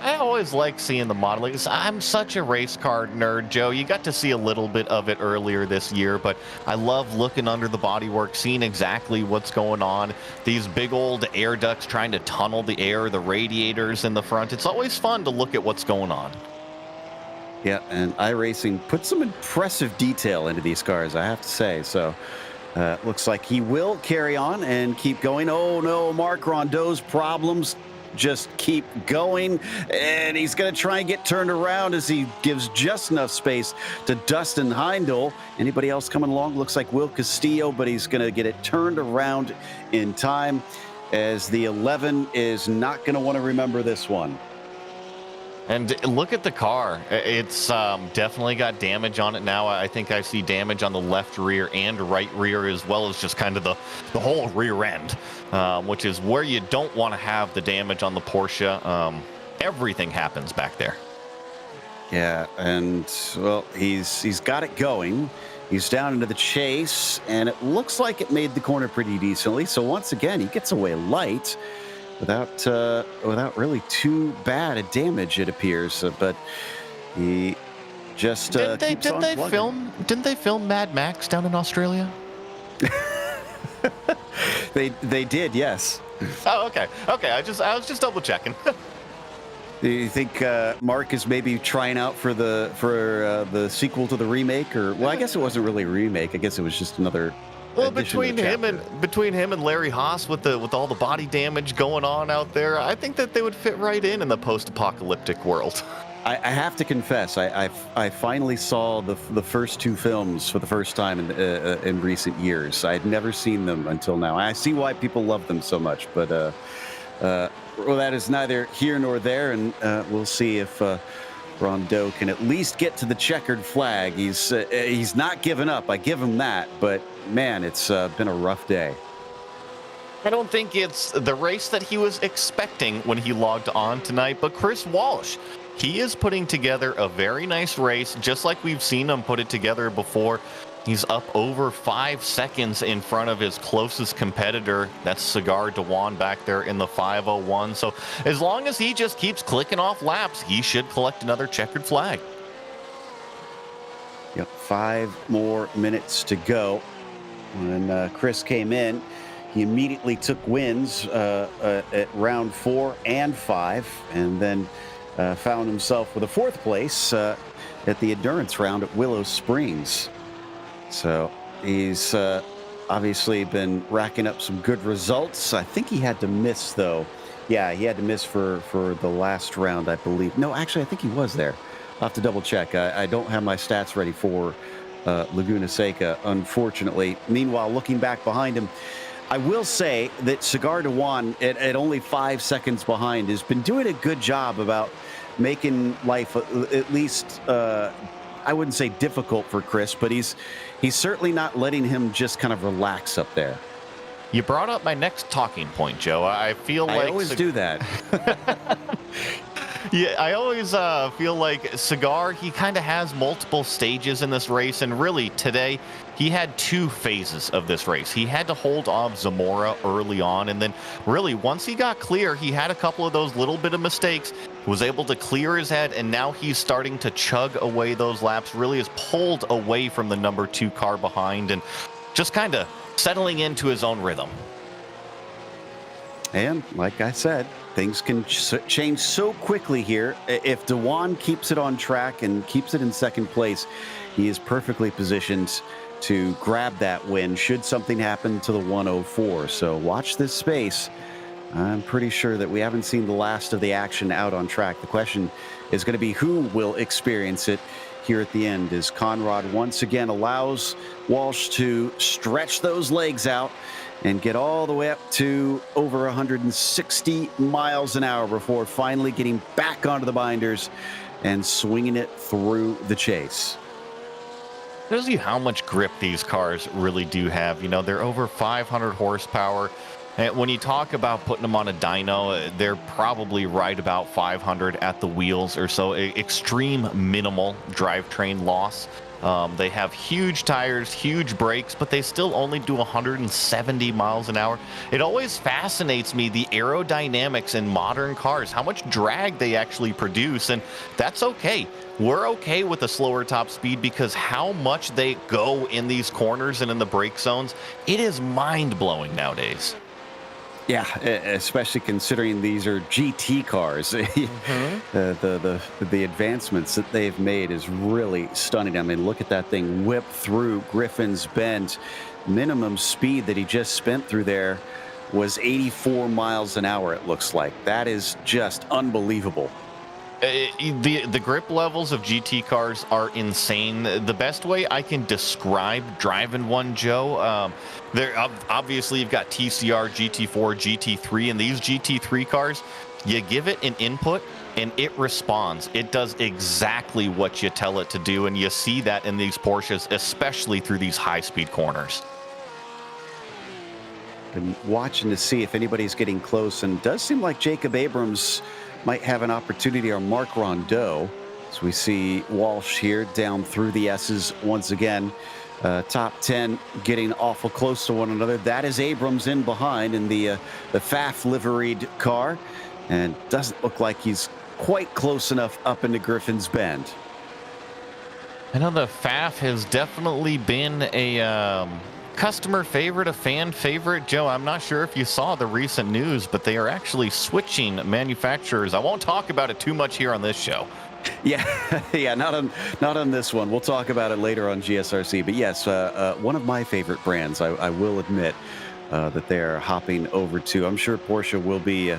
I always like seeing the modeling. I'm such a race car nerd, Joe. You got to see a little bit of it earlier this year, but I love looking under the bodywork, seeing exactly what's going on. These big old air ducts trying to tunnel the air, the radiators in the front. It's always fun to look at what's going on. Yeah, and iRacing put some impressive detail into these cars, I have to say. So looks like he will carry on and keep going. Oh, no, Mark Rondeau's problems just keep going, and he's going to try and get turned around as he gives just enough space to Dustin Heindel. Anybody else coming along? Looks like Will Castillo, but he's going to get it turned around in time, as the 11 is not going to want to remember this one. And look at the car. It's definitely got damage on it now. I think I see damage on the left rear and right rear, as well as just kind of the whole rear end, which is where you don't want to have the damage on the Porsche. Everything happens back there. Yeah, and, well, he's got it going. He's down into the chase, and it looks like it made the corner pretty decently. So once again, he gets away light, without really too bad a damage, it appears. But he just keeps on plugging. Didn't they film Mad Max down in Australia? They did, yes. Oh, okay. I was just double checking. Do you think Mark is maybe trying out for the sequel to the remake, or, well, I guess it wasn't really a remake. I guess it was just another. Well, between him and Larry Haas with all the body damage going on out there, I think that they would fit right in the post-apocalyptic world. I have to confess, I finally saw the first two films for the first time in recent years. I had never seen them until now. I see why people love them so much, but well, that is neither here nor there, and we'll see if Rondeau can at least get to the checkered flag. He's not given up. I give him that, but man, it's been a rough day. I don't think it's the race that he was expecting when he logged on tonight, but Chris Walsh, he is putting together a very nice race, just like we've seen him put it together before. He's up over 5 seconds in front of his closest competitor. That's Cigar Dewan back there in the 5:01. So as long as he just keeps clicking off laps, he should collect another checkered flag. Yep, 5 more minutes to go. When Chris came in, he immediately took wins at round 4 and 5, and then found himself with a 4th place at the endurance round at Willow Springs. So he's obviously been racking up some good results. I think he had to miss, though. Yeah, he had to miss for the last round, I believe. No, actually, I think he was there. I'll have to double check. I don't have my stats ready for Laguna Seca, unfortunately. Meanwhile, looking back behind him, I will say that Cigar Dewan, at only 5 seconds behind, has been doing a good job about making life at least, I wouldn't say difficult for Chris, but he's certainly not letting him just kind of relax up there. You brought up my next talking point, Joe. I feel like I always do that. Yeah, I always feel like Cigar, he kind of has multiple stages in this race, and really today he had 2 phases of this race. He had to hold off Zamora early on, and then really once he got clear, he had a couple of those little bit of mistakes, was able to clear his head, and now he's starting to chug away those laps, really is pulled away from the number 2 car behind and just kind of settling into his own rhythm. And like I said, things can change so quickly here. If Dewan keeps it on track and keeps it in 2nd place, he is perfectly positioned to grab that win should something happen to the 104. So watch this space. I'm pretty sure that we haven't seen the last of the action out on track. The question is going to be who will experience it here at the end, as Conrad once again allows Walsh to stretch those legs out and get all the way up to over 160 miles an hour before finally getting back onto the binders and swinging it through the chase. Shows you how much grip these cars really do have. You know, they're over 500 horsepower. And when you talk about putting them on a dyno, they're probably right about 500 at the wheels or so. Extreme minimal drivetrain loss. They have huge tires, huge brakes, but they still only do 170 miles an hour. It always fascinates me, the aerodynamics in modern cars, how much drag they actually produce, and that's okay. We're okay with a slower top speed because how much they go in these corners and in the brake zones, it is mind-blowing nowadays. Yeah, especially considering these are GT cars. The advancements that they've made is really stunning. I mean, look at that thing whip through Griffin's Bend. Minimum speed that he just spent through there was 84 miles an hour, it looks like. That is just unbelievable. The grip levels of GT cars are insane. The best way I can describe driving one, Joe, there obviously you've got TCR, GT4, GT3, and these GT3 cars, you give it an input and it responds. It does exactly what you tell it to do, and you see that in these Porsches, especially through these high-speed corners. Been watching to see if anybody's getting close, and it does seem like Jacob Abrams might have an opportunity, or Mark Rondeau. So we see Walsh here down through the S's once again. Top 10 getting awful close to one another. That is Abrams in behind in the Pfaff liveried car, and doesn't look like he's quite close enough up into Griffin's Bend. I know the Pfaff has definitely been a customer favorite, a fan favorite. Joe, I'm not sure if you saw the recent news, but they are actually switching manufacturers. I won't talk about it too much here on this show. Yeah, not on this one. We'll talk about it later on GSRC. But yes, one of my favorite brands, I will admit, that they're hopping over to. I'm sure Porsche will be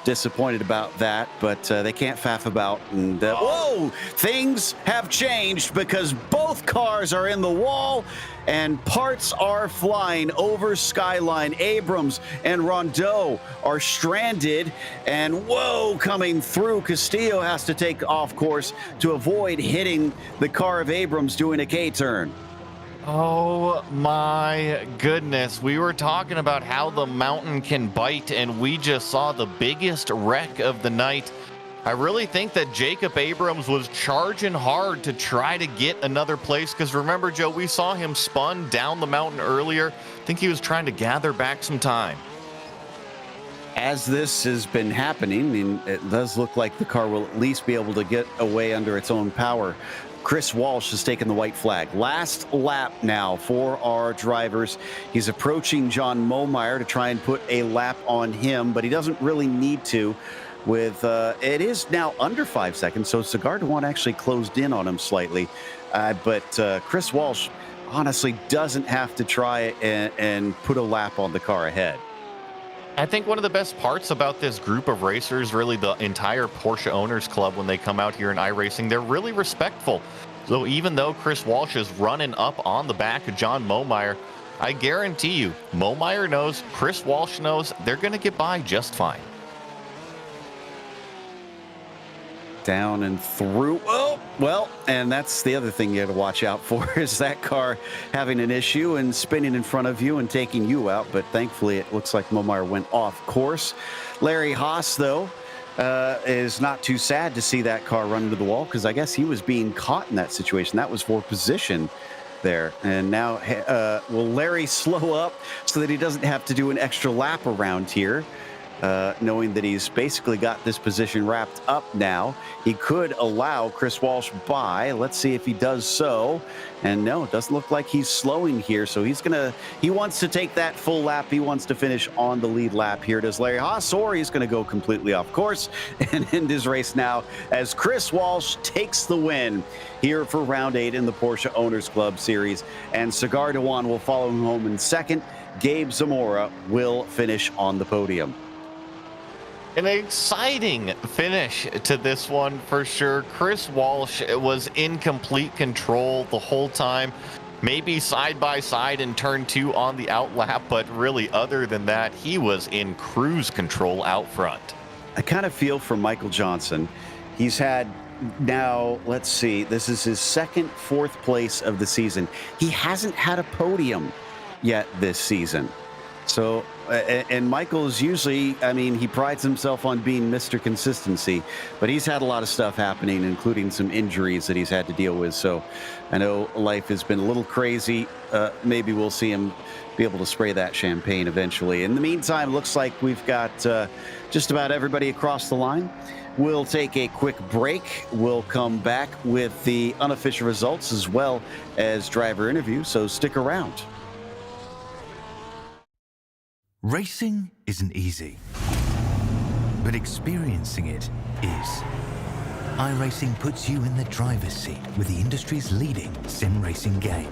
disappointed about that, but they can't faff about. And whoa, things have changed because both cars are in the wall and parts are flying over Skyline. Abrams and Rondeau are stranded, and whoa, coming through. Castillo has to take off course to avoid hitting the car of Abrams doing a K-turn. Oh my goodness. We were talking about how the mountain can bite, and we just saw the biggest wreck of the night. I really think that Jacob Abrams was charging hard to try to get another place, because remember, Joe, we saw him spun down the mountain earlier. I think he was trying to gather back some time. As this has been happening, it does look like the car will at least be able to get away under its own power. Chris Walsh has taken the white flag. Last lap now for our drivers. He's approaching John Momeyer to try and put a lap on him, but he doesn't really need to. With it is now under 5 seconds, so Cigar de Juan actually closed in on him slightly. But Chris Walsh honestly doesn't have to try and put a lap on the car ahead. I think one of the best parts about this group of racers, really the entire Porsche Owners Club, when they come out here in iRacing, they're really respectful. So even though Chris Walsh is running up on the back of John Momeyer, I guarantee you, Momeyer knows, Chris Walsh knows, they're going to get by just fine. Down and through. Oh, well, and that's the other thing you have to watch out for is that car having an issue and spinning in front of you and taking you out. But thankfully, it looks like Momeyer went off course. Larry Haas, though, is not too sad to see that car run into the wall, because I guess he was being caught in that situation. That was for position there. And now will Larry slow up so that he doesn't have to do an extra lap around here? Knowing that he's basically got this position wrapped up now. He could allow Chris Walsh by. Let's see if he does so. And no, it doesn't look like he's slowing here. So he wants to take that full lap. He wants to finish on the lead lap here. Does Larry Haas, or he's going to go completely off course and end his race now as Chris Walsh takes the win here for round 8 in the Porsche Owners Club Series. And Cigar de Juan will follow him home in second. Gabe Zamora will finish on the podium. An exciting finish to this one for sure. Chris Walsh was in complete control the whole time. Maybe side by side in turn 2 on the out lap, but really other than that, he was in cruise control out front. I kind of feel for Michael Johnson. He's had now, let's see, this is his second fourth place of the season. He hasn't had a podium yet this season. So, and Michael's usually, I mean, he prides himself on being Mr. Consistency, but he's had a lot of stuff happening, including some injuries that he's had to deal with. So I know life has been a little crazy. Maybe we'll see him be able to spray that champagne eventually. In the meantime, it looks like we've got just about everybody across the line. We'll take a quick break. We'll come back with the unofficial results as well as driver interview, so stick around. Racing isn't easy, but experiencing it is. iRacing puts you in the driver's seat with the industry's leading sim racing game.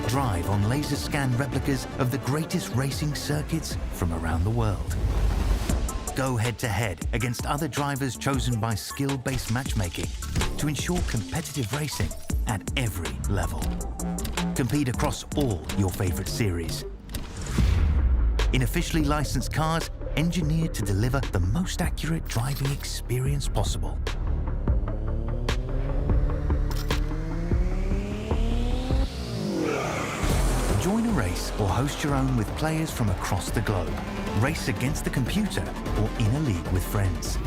Drive on laser scan replicas of the greatest racing circuits from around the world. Go head-to-head against other drivers chosen by skill-based matchmaking to ensure competitive racing at every level. Compete across all your favorite series in officially licensed cars engineered to deliver the most accurate driving experience possible. Join a race or host your own with players from across the globe. Race against the computer or in a league with friends.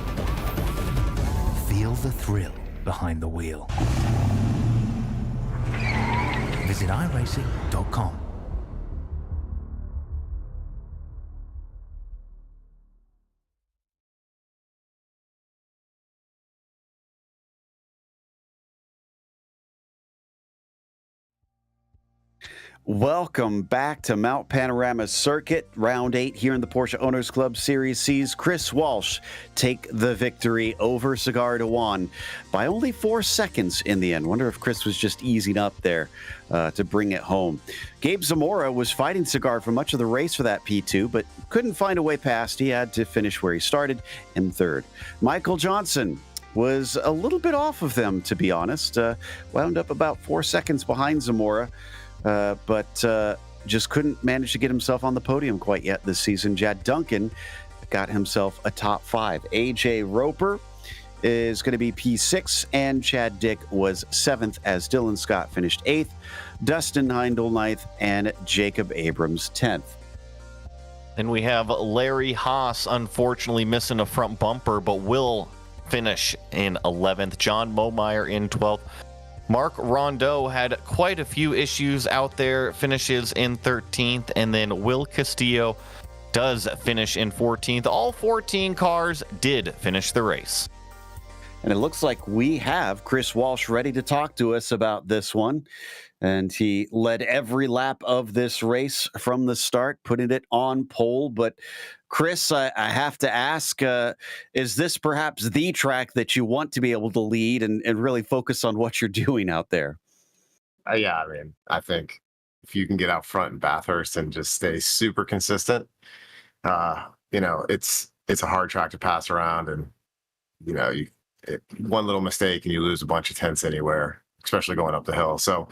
Feel the thrill behind the wheel. Visit iRacing.com. Welcome back to Mount Panorama Circuit, round 8 here in the Porsche Owners Club Series C's. Chris Walsh take the victory over Cigar Dewan by only 4 seconds in the end. Wonder if Chris was just easing up there to bring it home. Gabe Zamora was fighting Cigar for much of the race for that P2, but couldn't find a way past. He had to finish where he started in third. Michael Johnson was a little bit off of them, to be honest. Wound up about 4 seconds behind Zamora. But just couldn't manage to get himself on the podium quite yet this season. Jad Duncan got himself a top 5. AJ Roper is going to be P6, and Chad Dick was 7th as Dylan Scott finished 8th, Dustin Heindel 9th, and Jacob Abrams 10th. And we have Larry Haas unfortunately missing a front bumper, but will finish in 11th. John Momeyer in 12th. Mark Rondeau had quite a few issues out there, finishes in 13th, and then Will Castillo does finish in 14th. All 14 cars did finish the race. And it looks like we have Chris Walsh ready to talk to us about this one. And he led every lap of this race from the start, putting it on pole. But Chris, I have to ask, is this perhaps the track that you want to be able to lead and really focus on what you're doing out there? Yeah, I mean, I think if you can get out front in Bathurst and just stay super consistent, it's a hard track to pass around. And, one little mistake and you lose a bunch of tenths anywhere, especially going up the hill. So,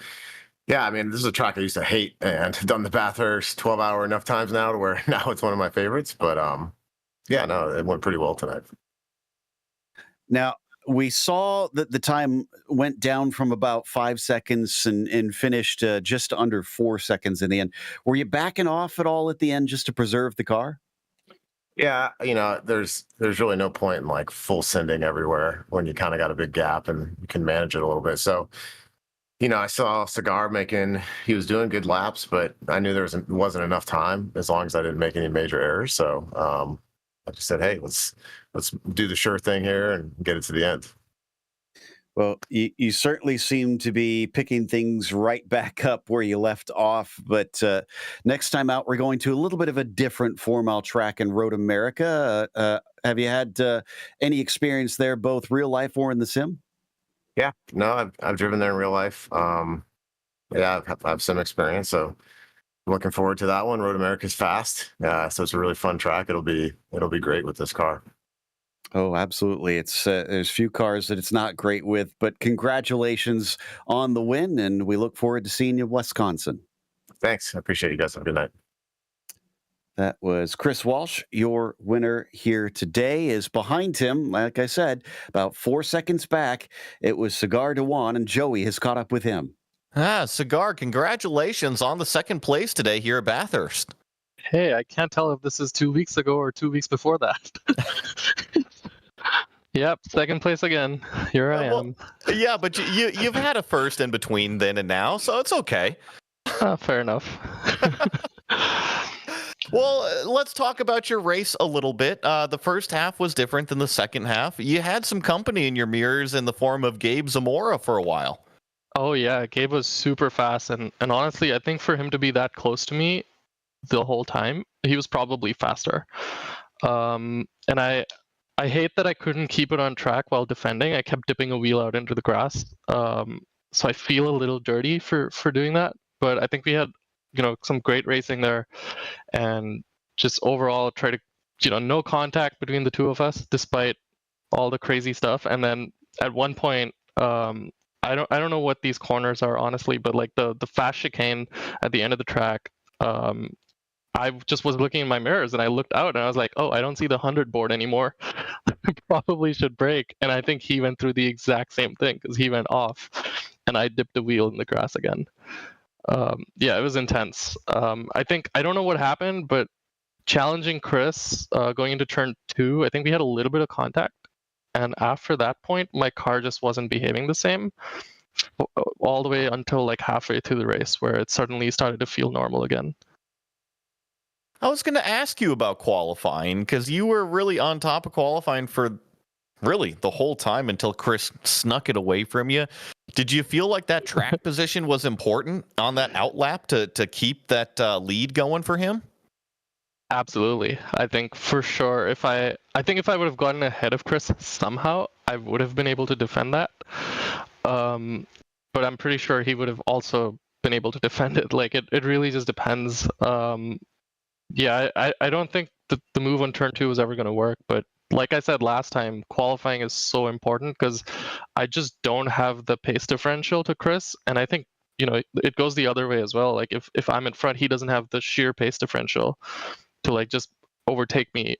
yeah, I mean, this is a track I used to hate and done the Bathurst 12-hour enough times now to where now it's one of my favorites. But it went pretty well tonight. Now, we saw that the time went down from about 5 seconds and finished just under 4 seconds in the end. Were you backing off at all at the end just to preserve the car? Yeah, there's really no point in like full sending everywhere when you kind of got a big gap and you can manage it a little bit. So, I saw Cigar he was doing good laps, but I knew there wasn't enough time as long as I didn't make any major errors. So I just said, hey, let's do the sure thing here and get it to the end. Well, you certainly seem to be picking things right back up where you left off. But next time out, we're going to a little bit of a different 4-mile track in Road America. Have you had any experience there, both real life or in the sim? Yeah, no, I've driven there in real life. I have some experience, so I'm looking forward to that one. Road America's fast, so it's a really fun track. It'll be great with this car. Oh, absolutely. It's there's few cars that it's not great with, but congratulations on the win, and we look forward to seeing you in Wisconsin. Thanks. I appreciate you guys. Have a good night. That was Chris Walsh. Your winner here today is behind him. Like I said, about 4 seconds back, it was Cigar Dewan, and Joey has caught up with him. Cigar, congratulations on the second place today here at Bathurst. Hey, I can't tell if this is 2 weeks ago or 2 weeks before that. Yep, second place again. Here I am. Yeah, but you've had a first in between then and now, so it's okay. Fair enough. Well, let's talk about your race a little bit. The first half was different than the second half. You had some company in your mirrors in the form of Gabe Zamora for a while. Oh, yeah, Gabe was super fast. And honestly, I think for him to be that close to me the whole time, he was probably faster. And I hate that I couldn't keep it on track while defending. I kept dipping a wheel out into the grass. So I feel a little dirty for doing that. But I think we had some great racing there, and just overall try to, no contact between the two of us despite all the crazy stuff. And then at one point, I don't know what these corners are honestly, but like the fast chicane at the end of the track, I just was looking in my mirrors and I looked out and I was like, oh, I don't see the 100 board anymore. I probably should brake. And I think he went through the exact same thing because he went off and I dipped the wheel in the grass again. It was intense. I don't know what happened, but challenging Chris going into turn 2, I think we had a little bit of contact. And after that point, my car just wasn't behaving the same all the way until like halfway through the race where it suddenly started to feel normal again. I was going to ask you about qualifying because you were really on top of qualifying for really the whole time until Chris snuck it away from you. Did you feel like that track position was important on that outlap to keep that lead going for him? Absolutely. I think for sure if I would have gotten ahead of Chris somehow, I would have been able to defend that. But I'm pretty sure he would have also been able to defend it. Like it really just depends. Yeah, I don't think the move on turn 2 was ever going to work, but like I said last time, qualifying is so important because I just don't have the pace differential to Chris, and I think it goes the other way as well. Like if I'm in front, he doesn't have the sheer pace differential to like just overtake me.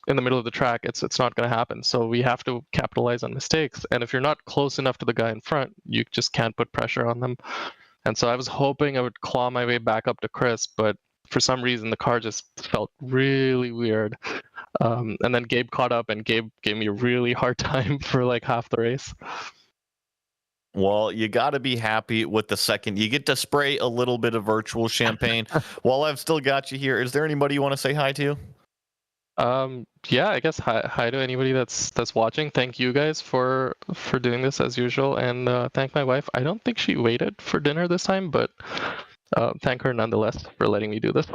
In the middle of the track, it's not going to happen. So we have to capitalize on mistakes, and if you're not close enough to the guy in front, you just can't put pressure on them. And so I was hoping I would claw my way back up to Chris, but for some reason the car just felt really weird. And then Gabe caught up, and Gabe gave me a really hard time for like half the race. Well, you got to be happy with the second. You get to spray a little bit of virtual champagne. While I've still got you here, is there anybody you want to say hi to? Yeah, I guess hi to anybody that's watching. Thank you guys for doing this as usual, and thank my wife. I don't think she waited for dinner this time, but thank her nonetheless for letting me do this.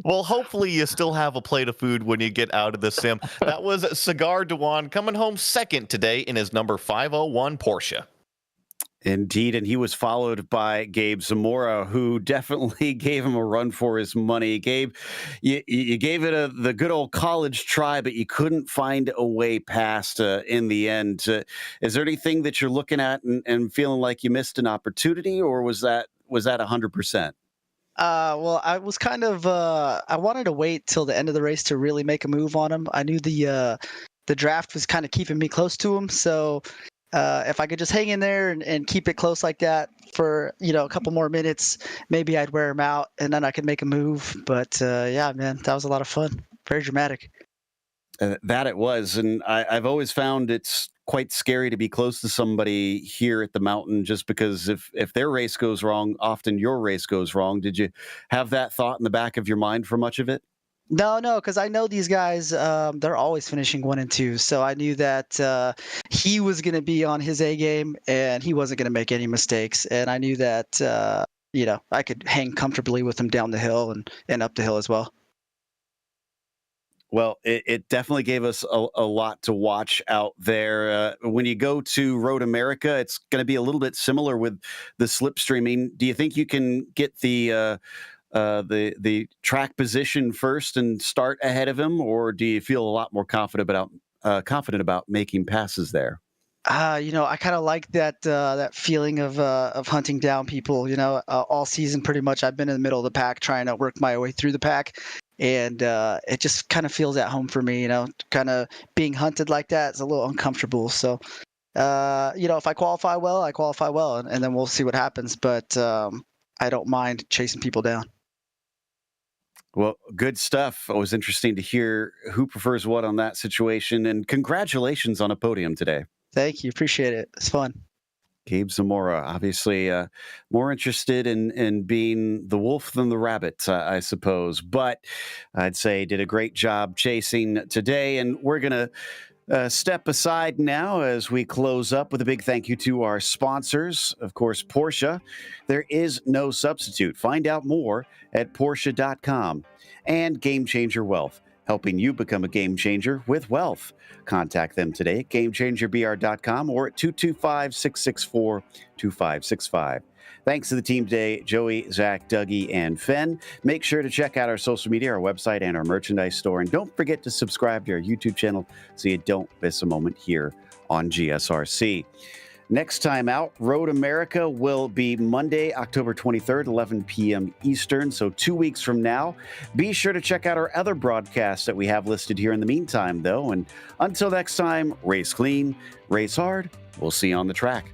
Well, hopefully you still have a plate of food when you get out of the sim. That was Cigar Dewan coming home second today in his number 501 Porsche. Indeed, and he was followed by Gabe Zamora, who definitely gave him a run for his money. Gabe, you gave it the good old college try, but you couldn't find a way past in the end. Is there anything that you're looking at and feeling like you missed an opportunity, or was that 100%? Well, I was kind of I wanted to wait till the end of the race to really make a move on him. I knew the draft was kind of keeping me close to him, so if I could just hang in there and keep it close like that for a couple more minutes, maybe I'd wear him out and then I could make a move. But yeah, man, that was a lot of fun. Very dramatic. That it was, and I've always found it's quite scary to be close to somebody here at the mountain, just because if their race goes wrong, often your race goes wrong. Did you have that thought in the back of your mind for much of it? No, because I know these guys, they're always finishing 1 and 2. So I knew that he was going to be on his A game and he wasn't going to make any mistakes. And I knew that, I could hang comfortably with him down the hill and up the hill as well. Well, it definitely gave us a lot to watch out there. When you go to Road America, it's going to be a little bit similar with the slipstreaming. Do you think you can get the track position first and start ahead of him, or do you feel a lot more confident about making passes there? I kind of like that feeling of hunting down people. All season pretty much I've been in the middle of the pack trying to work my way through the pack, and it just kind of feels at home for me. Kind of being hunted like that is a little uncomfortable. So, if I qualify well, I qualify well, and then we'll see what happens. But I don't mind chasing people down. Well, good stuff. It was interesting to hear who prefers what on that situation, and congratulations on a podium today. Thank you. Appreciate it. It's fun. Gabe Zamora, obviously more interested in being the wolf than the rabbit, I suppose. But I'd say did a great job chasing today. And we're going to step aside now as we close up with a big thank you to our sponsors. Of course, Porsche. There is no substitute. Find out more at Porsche.com. And Game Changer Wealth, helping you become a game changer with wealth. Contact them today at GameChangerBR.com or at 225-664-2565. Thanks to the team today, Joey, Zach, Dougie, and Fenn. Make sure to check out our social media, our website, and our merchandise store. And don't forget to subscribe to our YouTube channel so you don't miss a moment here on GSRC. Next time out, Road America will be Monday, October 23rd, 11 p.m. Eastern, so 2 weeks from now. Be sure to check out our other broadcasts that we have listed here in the meantime, though. And until next time, race clean, race hard. We'll see you on the track.